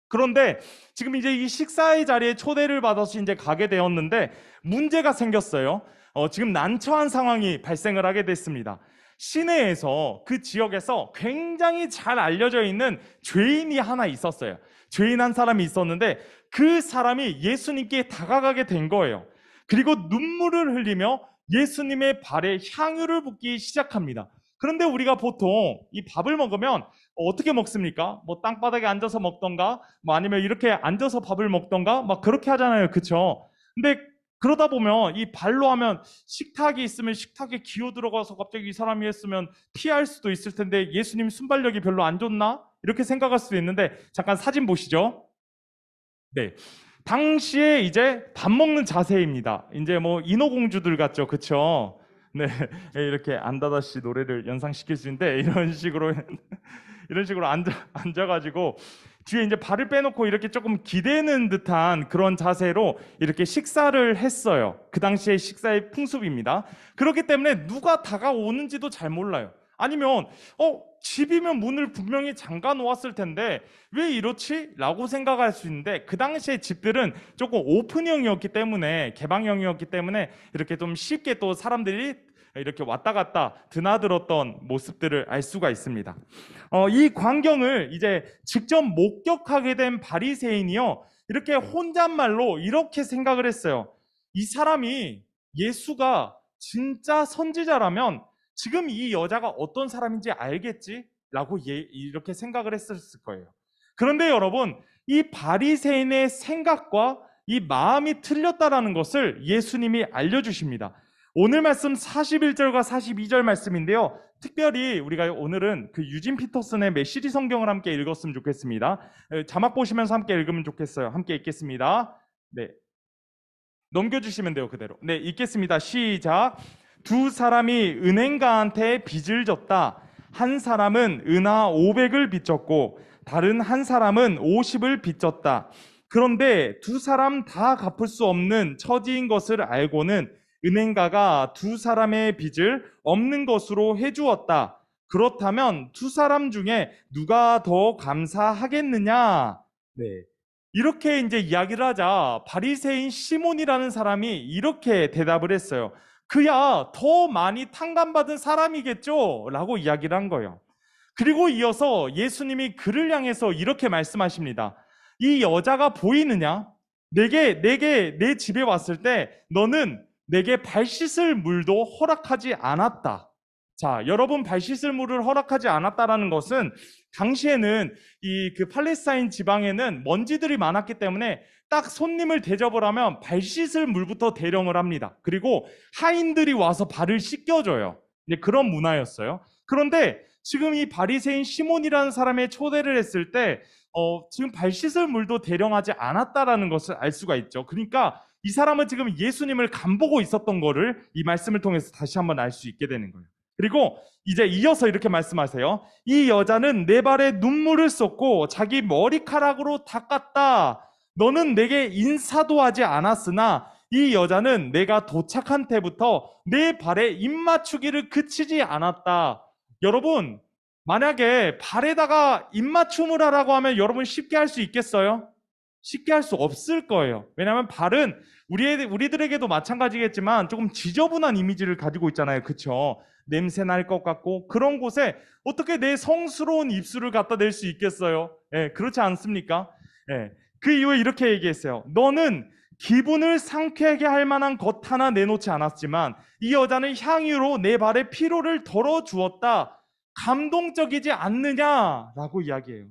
그런데 지금 이제 이 식사의 자리에 초대를 받아서 이제 가게 되었는데 문제가 생겼어요. 지금 난처한 상황이 발생을 하게 됐습니다. 시내에서 그 지역에서 굉장히 잘 알려져 있는 죄인이 하나 있었어요. 죄인 한 사람이 있었는데 그 사람이 예수님께 다가가게 된 거예요. 그리고 눈물을 흘리며 예수님의 발에 향유를 붓기 시작합니다. 그런데 우리가 보통 이 밥을 먹으면 어떻게 먹습니까? 뭐 땅바닥에 앉아서 먹던가, 뭐 아니면 이렇게 앉아서 밥을 먹던가, 막 그렇게 하잖아요. 그쵸? 근데 그러다 보면 이 발로 하면 식탁이 있으면 식탁에 기어 들어가서 갑자기 이 사람이 했으면 피할 수도 있을 텐데 예수님 순발력이 별로 안 좋나? 이렇게 생각할 수도 있는데 잠깐 사진 보시죠. 네. 당시에 이제 밥 먹는 자세입니다. 이제 뭐 인어공주들 같죠. 그쵸? 네. 이렇게 안다다씨 노래를 연상시킬 수 있는데 이런 식으로 앉아가지고 뒤에 이제 발을 빼놓고 이렇게 조금 기대는 듯한 그런 자세로 이렇게 식사를 했어요. 그 당시의 식사의 풍습입니다. 그렇기 때문에 누가 다가오는지도 잘 몰라요. 아니면 집이면 문을 분명히 잠가 놓았을 텐데 왜 이렇지? 라고 생각할 수 있는데 그 당시에 집들은 조금 오픈형이었기 때문에 개방형이었기 때문에 이렇게 좀 쉽게 또 사람들이 이렇게 왔다 갔다 드나들었던 모습들을 알 수가 있습니다. 이 광경을 이제 직접 목격하게 된 바리새인이요, 이렇게 혼잣말로 이렇게 생각을 했어요. 이 사람이 예수가 진짜 선지자라면 지금 이 여자가 어떤 사람인지 알겠지? 라고 이렇게 생각을 했었을 거예요. 그런데 여러분, 이 바리새인의 생각과 이 마음이 틀렸다라는 것을 예수님이 알려주십니다. 오늘 말씀 41절과 42절 말씀인데요. 특별히 우리가 오늘은 그 유진 피터슨의 메시지 성경을 함께 읽었으면 좋겠습니다. 자막 보시면서 함께 읽으면 좋겠어요. 함께 읽겠습니다. 네, 넘겨주시면 돼요, 그대로. 네, 읽겠습니다. 시작. 두 사람이 은행가한테 빚을 졌다. 한 사람은 은하 500을 빚졌고 다른 한 사람은 50을 빚졌다. 그런데 두 사람 다 갚을 수 없는 처지인 것을 알고는 은행가가 두 사람의 빚을 없는 것으로 해주었다. 그렇다면 두 사람 중에 누가 더 감사하겠느냐? 네. 이렇게 이제 이야기를 하자 바리새인 시몬이라는 사람이 이렇게 대답을 했어요. 그야 더 많이 탕감받은 사람이겠죠? 라고 이야기를 한 거예요. 그리고 이어서 예수님이 그를 향해서 이렇게 말씀하십니다. 이 여자가 보이느냐? 내 집에 왔을 때 너는 내게 발 씻을 물도 허락하지 않았다. 자, 여러분, 발 씻을 물을 허락하지 않았다라는 것은 당시에는 이 그 팔레스타인 지방에는 먼지들이 많았기 때문에 딱 손님을 대접을 하면 발 씻을 물부터 대령을 합니다. 그리고 하인들이 와서 발을 씻겨줘요. 이제 그런 문화였어요. 그런데 지금 이 바리새인 시몬이라는 사람의 초대를 했을 때 지금 발 씻을 물도 대령하지 않았다라는 것을 알 수가 있죠. 그러니까 이 사람은 지금 예수님을 간보고 있었던 거를 이 말씀을 통해서 다시 한번 알 수 있게 되는 거예요. 그리고 이제 이어서 이렇게 말씀하세요. 이 여자는 내 발에 눈물을 쏟고 자기 머리카락으로 닦았다. 너는 내게 인사도 하지 않았으나 이 여자는 내가 도착한 때부터 내 발에 입맞추기를 그치지 않았다. 여러분, 만약에 발에다가 입맞춤을 하라고 하면 여러분 쉽게 할 수 있겠어요? 쉽게 할 수 없을 거예요. 왜냐하면 발은 우리들에게도 마찬가지겠지만 조금 지저분한 이미지를 가지고 있잖아요. 그쵸? 냄새 날 것 같고 그런 곳에 어떻게 내 성스러운 입술을 갖다 댈 수 있겠어요? 예, 그렇지 않습니까? 예, 그 이후에 이렇게 얘기했어요. 너는 기분을 상쾌하게 할 만한 것 하나 내놓지 않았지만 이 여자는 향유로 내 발에 피로를 덜어주었다. 감동적이지 않느냐라고 이야기해요.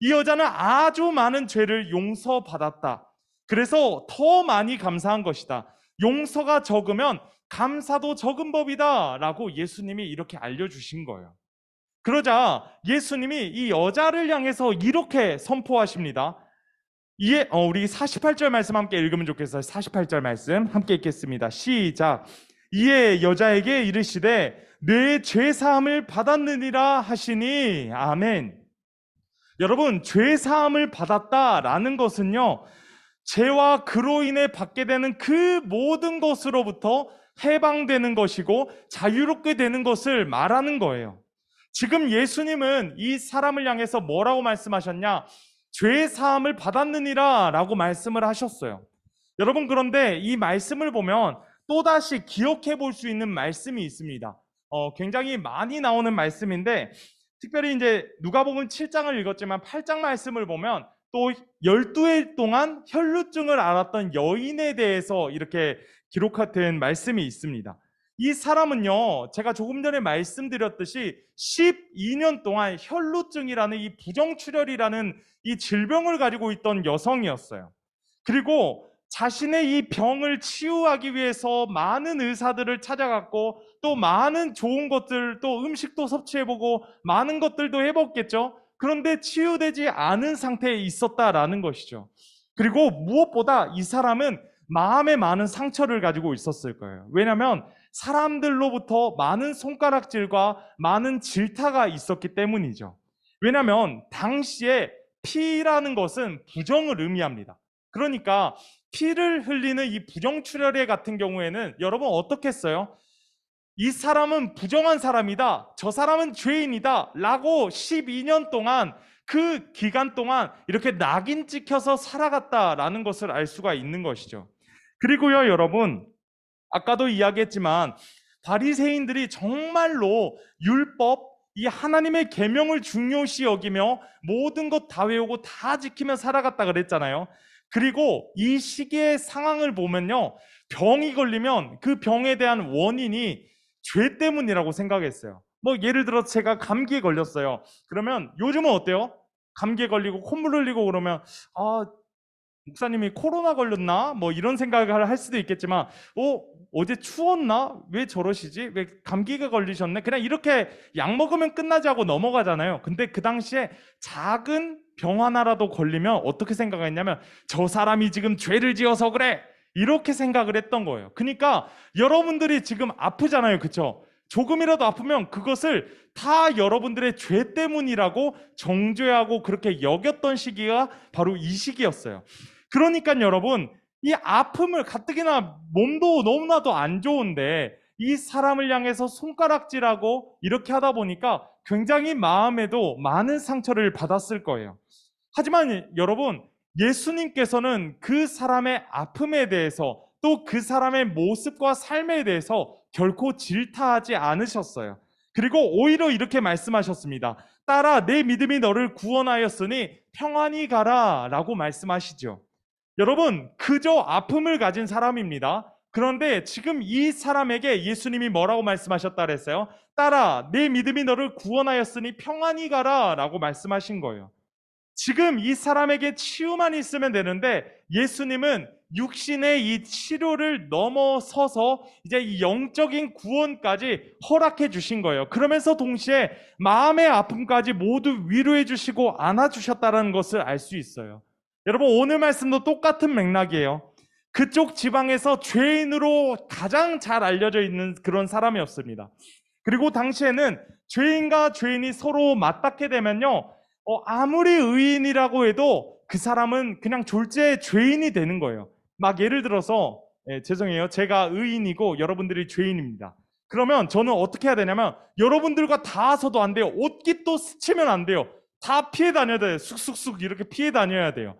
이 여자는 아주 많은 죄를 용서받았다. 그래서 더 많이 감사한 것이다. 용서가 적으면 감사도 적은 법이다 라고 예수님이 이렇게 알려주신 거예요. 그러자 예수님이 이 여자를 향해서 이렇게 선포하십니다. 우리 48절 말씀 함께 읽으면 좋겠어요. 48절 말씀 함께 읽겠습니다. 시작. 이에 여자에게 이르시되 내 죄사함을 받았느니라 하시니 아멘. 여러분, 죄사함을 받았다라는 것은요, 죄와 그로 인해 받게 되는 그 모든 것으로부터 해방되는 것이고 자유롭게 되는 것을 말하는 거예요. 지금 예수님은 이 사람을 향해서 뭐라고 말씀하셨냐? 죄 사함을 받았느니라 라고 말씀을 하셨어요. 여러분, 그런데 이 말씀을 보면 또다시 기억해 볼 수 있는 말씀이 있습니다. 굉장히 많이 나오는 말씀인데 특별히 이제 누가복음 7장을 읽었지만 8장 말씀을 보면 또 12일 동안 혈루증을 앓았던 여인에 대해서 이렇게 기록된 말씀이 있습니다. 이 사람은요, 제가 조금 전에 말씀드렸듯이 12년 동안 혈루증이라는 이 부정출혈이라는 이 질병을 가지고 있던 여성이었어요. 그리고 자신의 이 병을 치유하기 위해서 많은 의사들을 찾아갔고 또 많은 좋은 것들, 또 음식도 섭취해보고 많은 것들도 해봤겠죠. 그런데 치유되지 않은 상태에 있었다라는 것이죠. 그리고 무엇보다 이 사람은 마음에 많은 상처를 가지고 있었을 거예요. 왜냐하면 사람들로부터 많은 손가락질과 많은 질타가 있었기 때문이죠. 왜냐하면 당시에 피라는 것은 부정을 의미합니다. 그러니까 피를 흘리는 이 부정출혈의 같은 경우에는 여러분 어떻게 했어요? 이 사람은 부정한 사람이다. 저 사람은 죄인이다. 라고 12년 동안 그 기간 동안 이렇게 낙인 찍혀서 살아갔다라는 것을 알 수가 있는 것이죠. 그리고요, 여러분, 아까도 이야기했지만 바리새인들이 정말로 율법, 이 하나님의 계명을 중요시 여기며 모든 것 다 외우고 다 지키며 살아갔다 그랬잖아요. 그리고 이 시기의 상황을 보면요, 병이 걸리면 그 병에 대한 원인이 죄 때문이라고 생각했어요. 뭐 예를 들어 제가 감기에 걸렸어요. 그러면 요즘은 어때요? 감기에 걸리고 콧물 흘리고 그러면 목사님이 코로나 걸렸나? 뭐 이런 생각을 할 수도 있겠지만 어제 추웠나? 왜 저러시지? 왜 감기가 걸리셨네? 그냥 이렇게 약 먹으면 끝나지 하고 넘어가잖아요. 근데 그 당시에 작은 병 하나라도 걸리면 어떻게 생각했냐면 저 사람이 지금 죄를 지어서 그래! 이렇게 생각을 했던 거예요. 그러니까 여러분들이 지금 아프잖아요. 그쵸? 조금이라도 아프면 그것을 다 여러분들의 죄 때문이라고 정죄하고 그렇게 여겼던 시기가 바로 이 시기였어요. 그러니까 여러분, 이 아픔을 가뜩이나 몸도 너무나도 안 좋은데 이 사람을 향해서 손가락질하고 이렇게 하다 보니까 굉장히 마음에도 많은 상처를 받았을 거예요. 하지만 여러분, 예수님께서는 그 사람의 아픔에 대해서 또 그 사람의 모습과 삶에 대해서 결코 질타하지 않으셨어요. 그리고 오히려 이렇게 말씀하셨습니다. 딸아, 내 믿음이 너를 구원하였으니 평안히 가라 라고 말씀하시죠. 여러분, 그저 아픔을 가진 사람입니다. 그런데 지금 이 사람에게 예수님이 뭐라고 말씀하셨다 그랬어요? 딸아, 내 믿음이 너를 구원하였으니 평안히 가라 라고 말씀하신 거예요. 지금 이 사람에게 치유만 있으면 되는데 예수님은 육신의 이 치료를 넘어서서 이제 이 영적인 구원까지 허락해 주신 거예요. 그러면서 동시에 마음의 아픔까지 모두 위로해 주시고 안아 주셨다는 것을 알 수 있어요. 여러분, 오늘 말씀도 똑같은 맥락이에요. 그쪽 지방에서 죄인으로 가장 잘 알려져 있는 그런 사람이었습니다. 그리고 당시에는 죄인과 죄인이 서로 맞닿게 되면요, 아무리 의인이라고 해도 그 사람은 그냥 졸지에 죄인이 되는 거예요. 막 예를 들어서, 죄송해요. 제가 의인이고 여러분들이 죄인입니다. 그러면 저는 어떻게 해야 되냐면 여러분들과 닿아서도 안 돼요. 옷깃도 스치면 안 돼요. 다 피해 다녀야 돼요. 쑥쑥쑥 이렇게 피해 다녀야 돼요.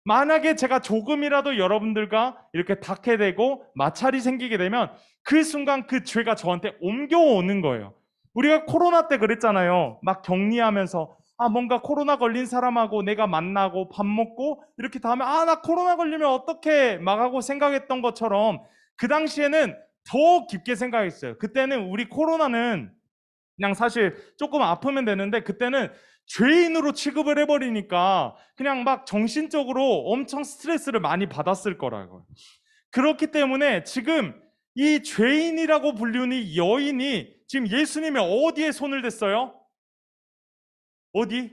만약에 제가 조금이라도 여러분들과 이렇게 닿게 되고 마찰이 생기게 되면 그 순간 그 죄가 저한테 옮겨오는 거예요. 우리가 코로나 때 그랬잖아요. 막 격리하면서 뭔가 코로나 걸린 사람하고 내가 만나고 밥 먹고 이렇게 다음에 나 코로나 걸리면 어떡해 막 하고 생각했던 것처럼 그 당시에는 더 깊게 생각했어요. 그때는 우리 코로나는 그냥 사실 조금 아프면 되는데 그때는 죄인으로 취급을 해버리니까 그냥 막 정신적으로 엄청 스트레스를 많이 받았을 거라고요. 그렇기 때문에 지금 이 죄인이라고 불리는 이 여인이 지금 예수님의 어디에 손을 댔어요? 어디?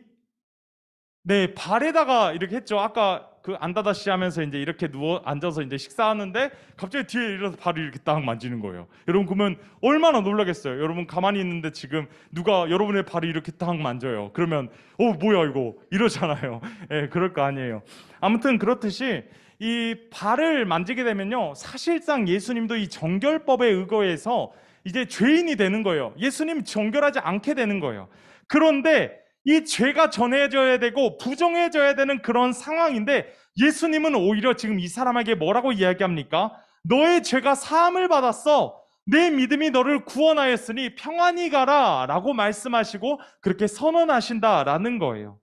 네, 발에다가 이렇게 했죠. 아까 그 안다다시 하면서 이제 이렇게 누워 앉아서 이제 식사하는데 갑자기 뒤에 일어서 발을 이렇게 딱 만지는 거예요. 여러분 그러면 얼마나 놀라겠어요. 여러분 가만히 있는데 지금 누가 여러분의 발을 이렇게 딱 만져요. 그러면 뭐야 이거 이러잖아요. 예, 그럴 거 아니에요. 아무튼 그렇듯이 이 발을 만지게 되면요, 사실상 예수님도 이 정결법에 의거해서 이제 죄인이 되는 거예요. 예수님 정결하지 않게 되는 거예요. 그런데 이 죄가 전해져야 되고 부정해져야 되는 그런 상황인데 예수님은 오히려 지금 이 사람에게 뭐라고 이야기합니까? 너의 죄가 사함을 받았어. 내 믿음이 너를 구원하였으니 평안히 가라 라고 말씀하시고 그렇게 선언하신다라는 거예요.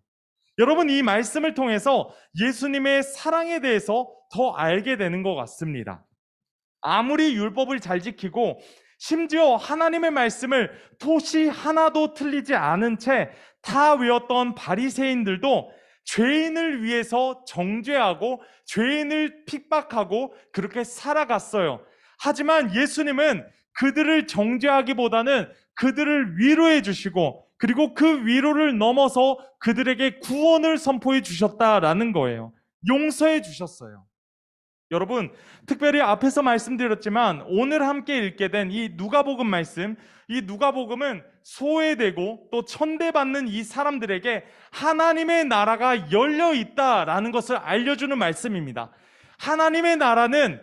여러분, 이 말씀을 통해서 예수님의 사랑에 대해서 더 알게 되는 것 같습니다. 아무리 율법을 잘 지키고 심지어 하나님의 말씀을 토시 하나도 틀리지 않은 채 다 외웠던 바리새인들도 죄인을 위해서 정죄하고 죄인을 핍박하고 그렇게 살아갔어요. 하지만 예수님은 그들을 정죄하기보다는 그들을 위로해 주시고 그리고 그 위로를 넘어서 그들에게 구원을 선포해 주셨다라는 거예요. 용서해 주셨어요. 여러분, 특별히 앞에서 말씀드렸지만 오늘 함께 읽게 된 이 누가복음 말씀, 이 누가복음은 소외되고 또 천대받는 이 사람들에게 하나님의 나라가 열려 있다라는 것을 알려주는 말씀입니다. 하나님의 나라는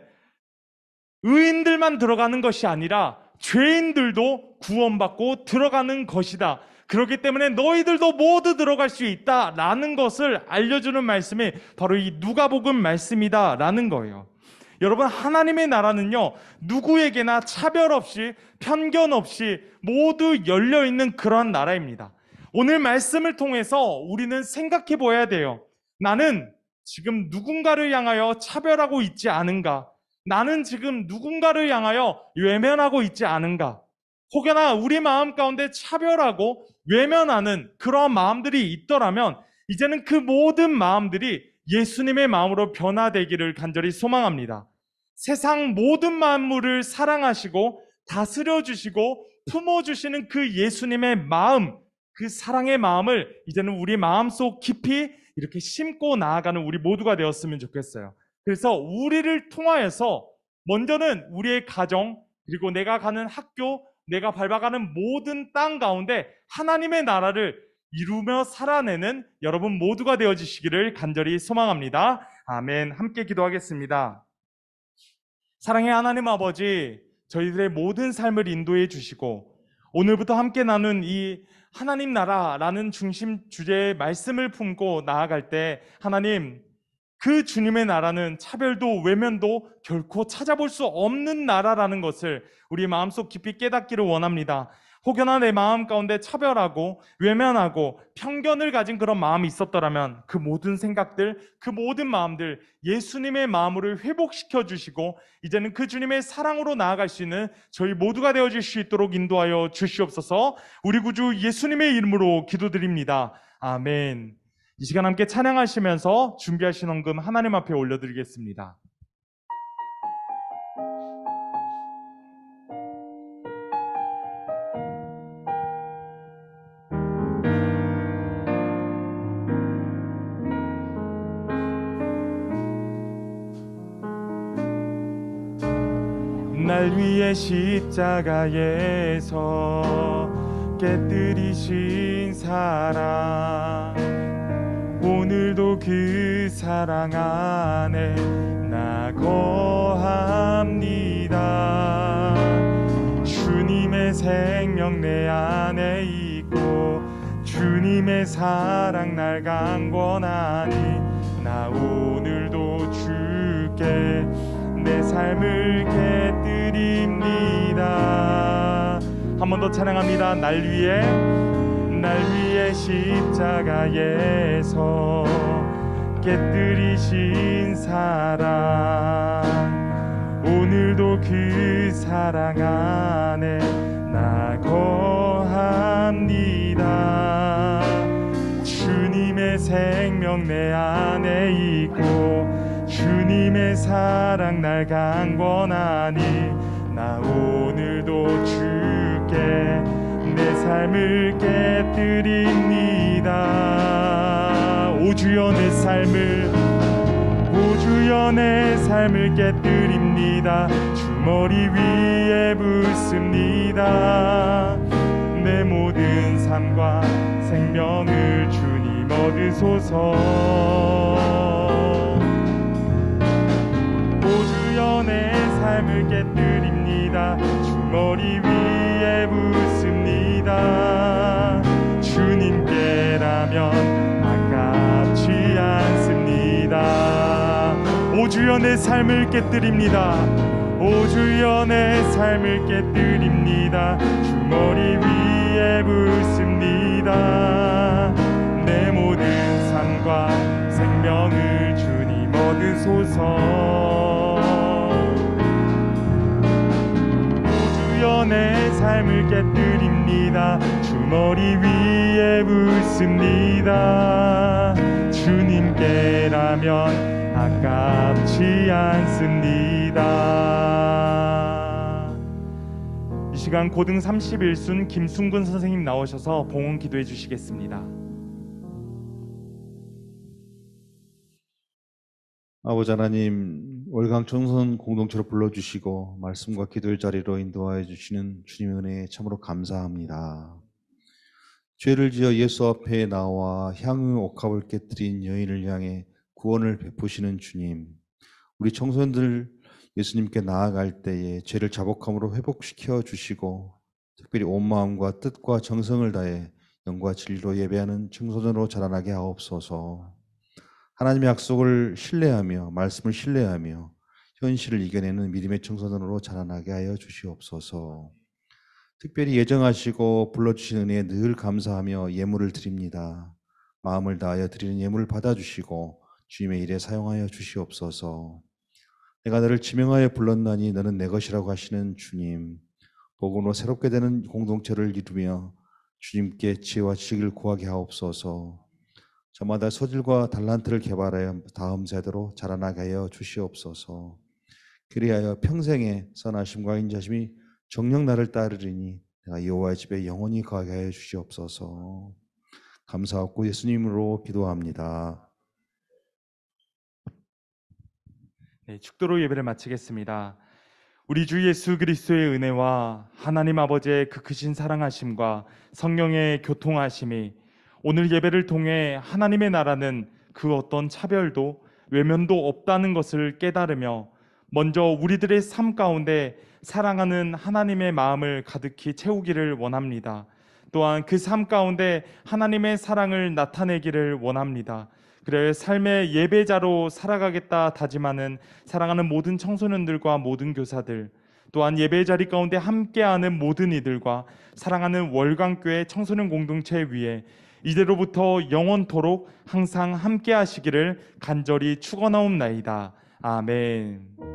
의인들만 들어가는 것이 아니라 죄인들도 구원받고 들어가는 것이다. 그렇기 때문에 너희들도 모두 들어갈 수 있다라는 것을 알려주는 말씀이 바로 이 누가복음 말씀이다라는 거예요. 여러분, 하나님의 나라는요, 누구에게나 차별 없이 편견 없이 모두 열려있는 그러한 나라입니다. 오늘 말씀을 통해서 우리는 생각해 보아야 돼요. 나는 지금 누군가를 향하여 차별하고 있지 않은가? 나는 지금 누군가를 향하여 외면하고 있지 않은가? 혹여나 우리 마음 가운데 차별하고 외면하는 그러한 마음들이 있더라면 이제는 그 모든 마음들이 예수님의 마음으로 변화되기를 간절히 소망합니다. 세상 모든 만물을 사랑하시고 다스려 주시고 품어 주시는 그 예수님의 마음, 그 사랑의 마음을 이제는 우리 마음속 깊이 이렇게 심고 나아가는 우리 모두가 되었으면 좋겠어요. 그래서 우리를 통하여서 먼저는 우리의 가정, 그리고 내가 가는 학교, 내가 밟아가는 모든 땅 가운데 하나님의 나라를 이루며 살아내는 여러분 모두가 되어주시기를 간절히 소망합니다. 아멘. 함께 기도하겠습니다. 사랑의 하나님 아버지, 저희들의 모든 삶을 인도해 주시고 오늘부터 함께 나눈 이 하나님 나라라는 중심 주제의 말씀을 품고 나아갈 때 하나님, 그 주님의 나라는 차별도 외면도 결코 찾아볼 수 없는 나라라는 것을 우리 마음속 깊이 깨닫기를 원합니다. 혹여나 내 마음 가운데 차별하고 외면하고 편견을 가진 그런 마음이 있었더라면 그 모든 생각들, 그 모든 마음들 예수님의 마음으로 회복시켜 주시고 이제는 그 주님의 사랑으로 나아갈 수 있는 저희 모두가 되어질 수 있도록 인도하여 주시옵소서. 우리 구주 예수님의 이름으로 기도드립니다. 아멘. 이 시간 함께 찬양하시면서 준비하신 헌금 하나님 앞에 올려드리겠습니다. 날 위해 십자가에서 깨뜨리신 사랑, 오늘도 그 사랑 안에 나 거합니다. 주님의 생명 내 안에 있고 주님의 사랑 날 강권하니 나 오늘도 주께 내 삶을 깨뜨립니다. 한 번 더 찬양합니다. 날 위해 십자가에서 깨뜨리신 사랑, 오늘도 그 사랑 안에 나 거합니다. 주님의 생명 내 안에 있고 주님의 사랑 날 강권하니 나 오늘도 주께 내 삶을 깨뜨립니다. 오 주여 내 삶을 깨뜨립니다. 주머리 위에 붓습니다. 내 모든 삶과 생명을 주님 얻으소서. 오 주여 내 삶을 깨뜨립니다. 주머리 위에 붓습니다. 주님께라면 아깝지 않습니다. 오 주여 내 삶을 깨뜨립니다. 오 주여 내 삶을 깨뜨립니다. 주머리 위에 붓습니다. 내 모든 삶과 생명을 주님 얻으소서. 오 주여 내 삶을 깨뜨립니다. 주머리 위에 붓습니다. 주님께라면 아깝지 않습니다. 이 시간 고등 31순 김순근 선생님 나오셔서 봉헌 기도해 주시겠습니다. 아버지 하나님, 월강 청소년 공동체로 불러주시고 말씀과 기도의 자리로 인도하여 주시는 주님의 은혜에 참으로 감사합니다. 죄를 지어 예수 앞에 나와 향유 옥합을 깨뜨린 여인을 향해 구원을 베푸시는 주님, 우리 청소년들 예수님께 나아갈 때에 죄를 자복함으로 회복시켜 주시고 특별히 온 마음과 뜻과 정성을 다해 영과 진리로 예배하는 청소년으로 자라나게 하옵소서. 하나님의 약속을 신뢰하며 말씀을 신뢰하며 현실을 이겨내는 믿음의 청소년으로 자라나게 하여 주시옵소서. 특별히 예정하시고 불러주신 은혜에 늘 감사하며 예물을 드립니다. 마음을 다하여 드리는 예물을 받아주시고 주님의 일에 사용하여 주시옵소서. 내가 너를 지명하여 불렀나니 너는 내 것이라고 하시는 주님, 복음으로 새롭게 되는 공동체를 이루며 주님께 지혜와 지식을 구하게 하옵소서. 저마다 소질과 달란트를 개발하여 다음 세대로 자라나게 하여 주시옵소서. 그리하여 평생의 선하심과 인자심이 정녕 나를 따르리니 내가 여호와의 집에 영원히 거하게 하여 주시옵소서. 감사하고 예수님으로 기도합니다. 네, 축도로 예배를 마치겠습니다. 우리 주 예수 그리스도의 은혜와 하나님 아버지의 그 크신 사랑하심과 성령의 교통하심이 오늘 예배를 통해 하나님의 나라는 그 어떤 차별도 외면도 없다는 것을 깨달으며 먼저 우리들의 삶 가운데 사랑하는 하나님의 마음을 가득히 채우기를 원합니다. 또한 그 삶 가운데 하나님의 사랑을 나타내기를 원합니다. 그래 삶의 예배자로 살아가겠다 다짐하는 사랑하는 모든 청소년들과 모든 교사들, 또한 예배 자리 가운데 함께하는 모든 이들과 사랑하는 월강교회 청소년 공동체 위에 이제로부터 영원토록 항상 함께하시기를 간절히 축원하옵나이다. 아멘.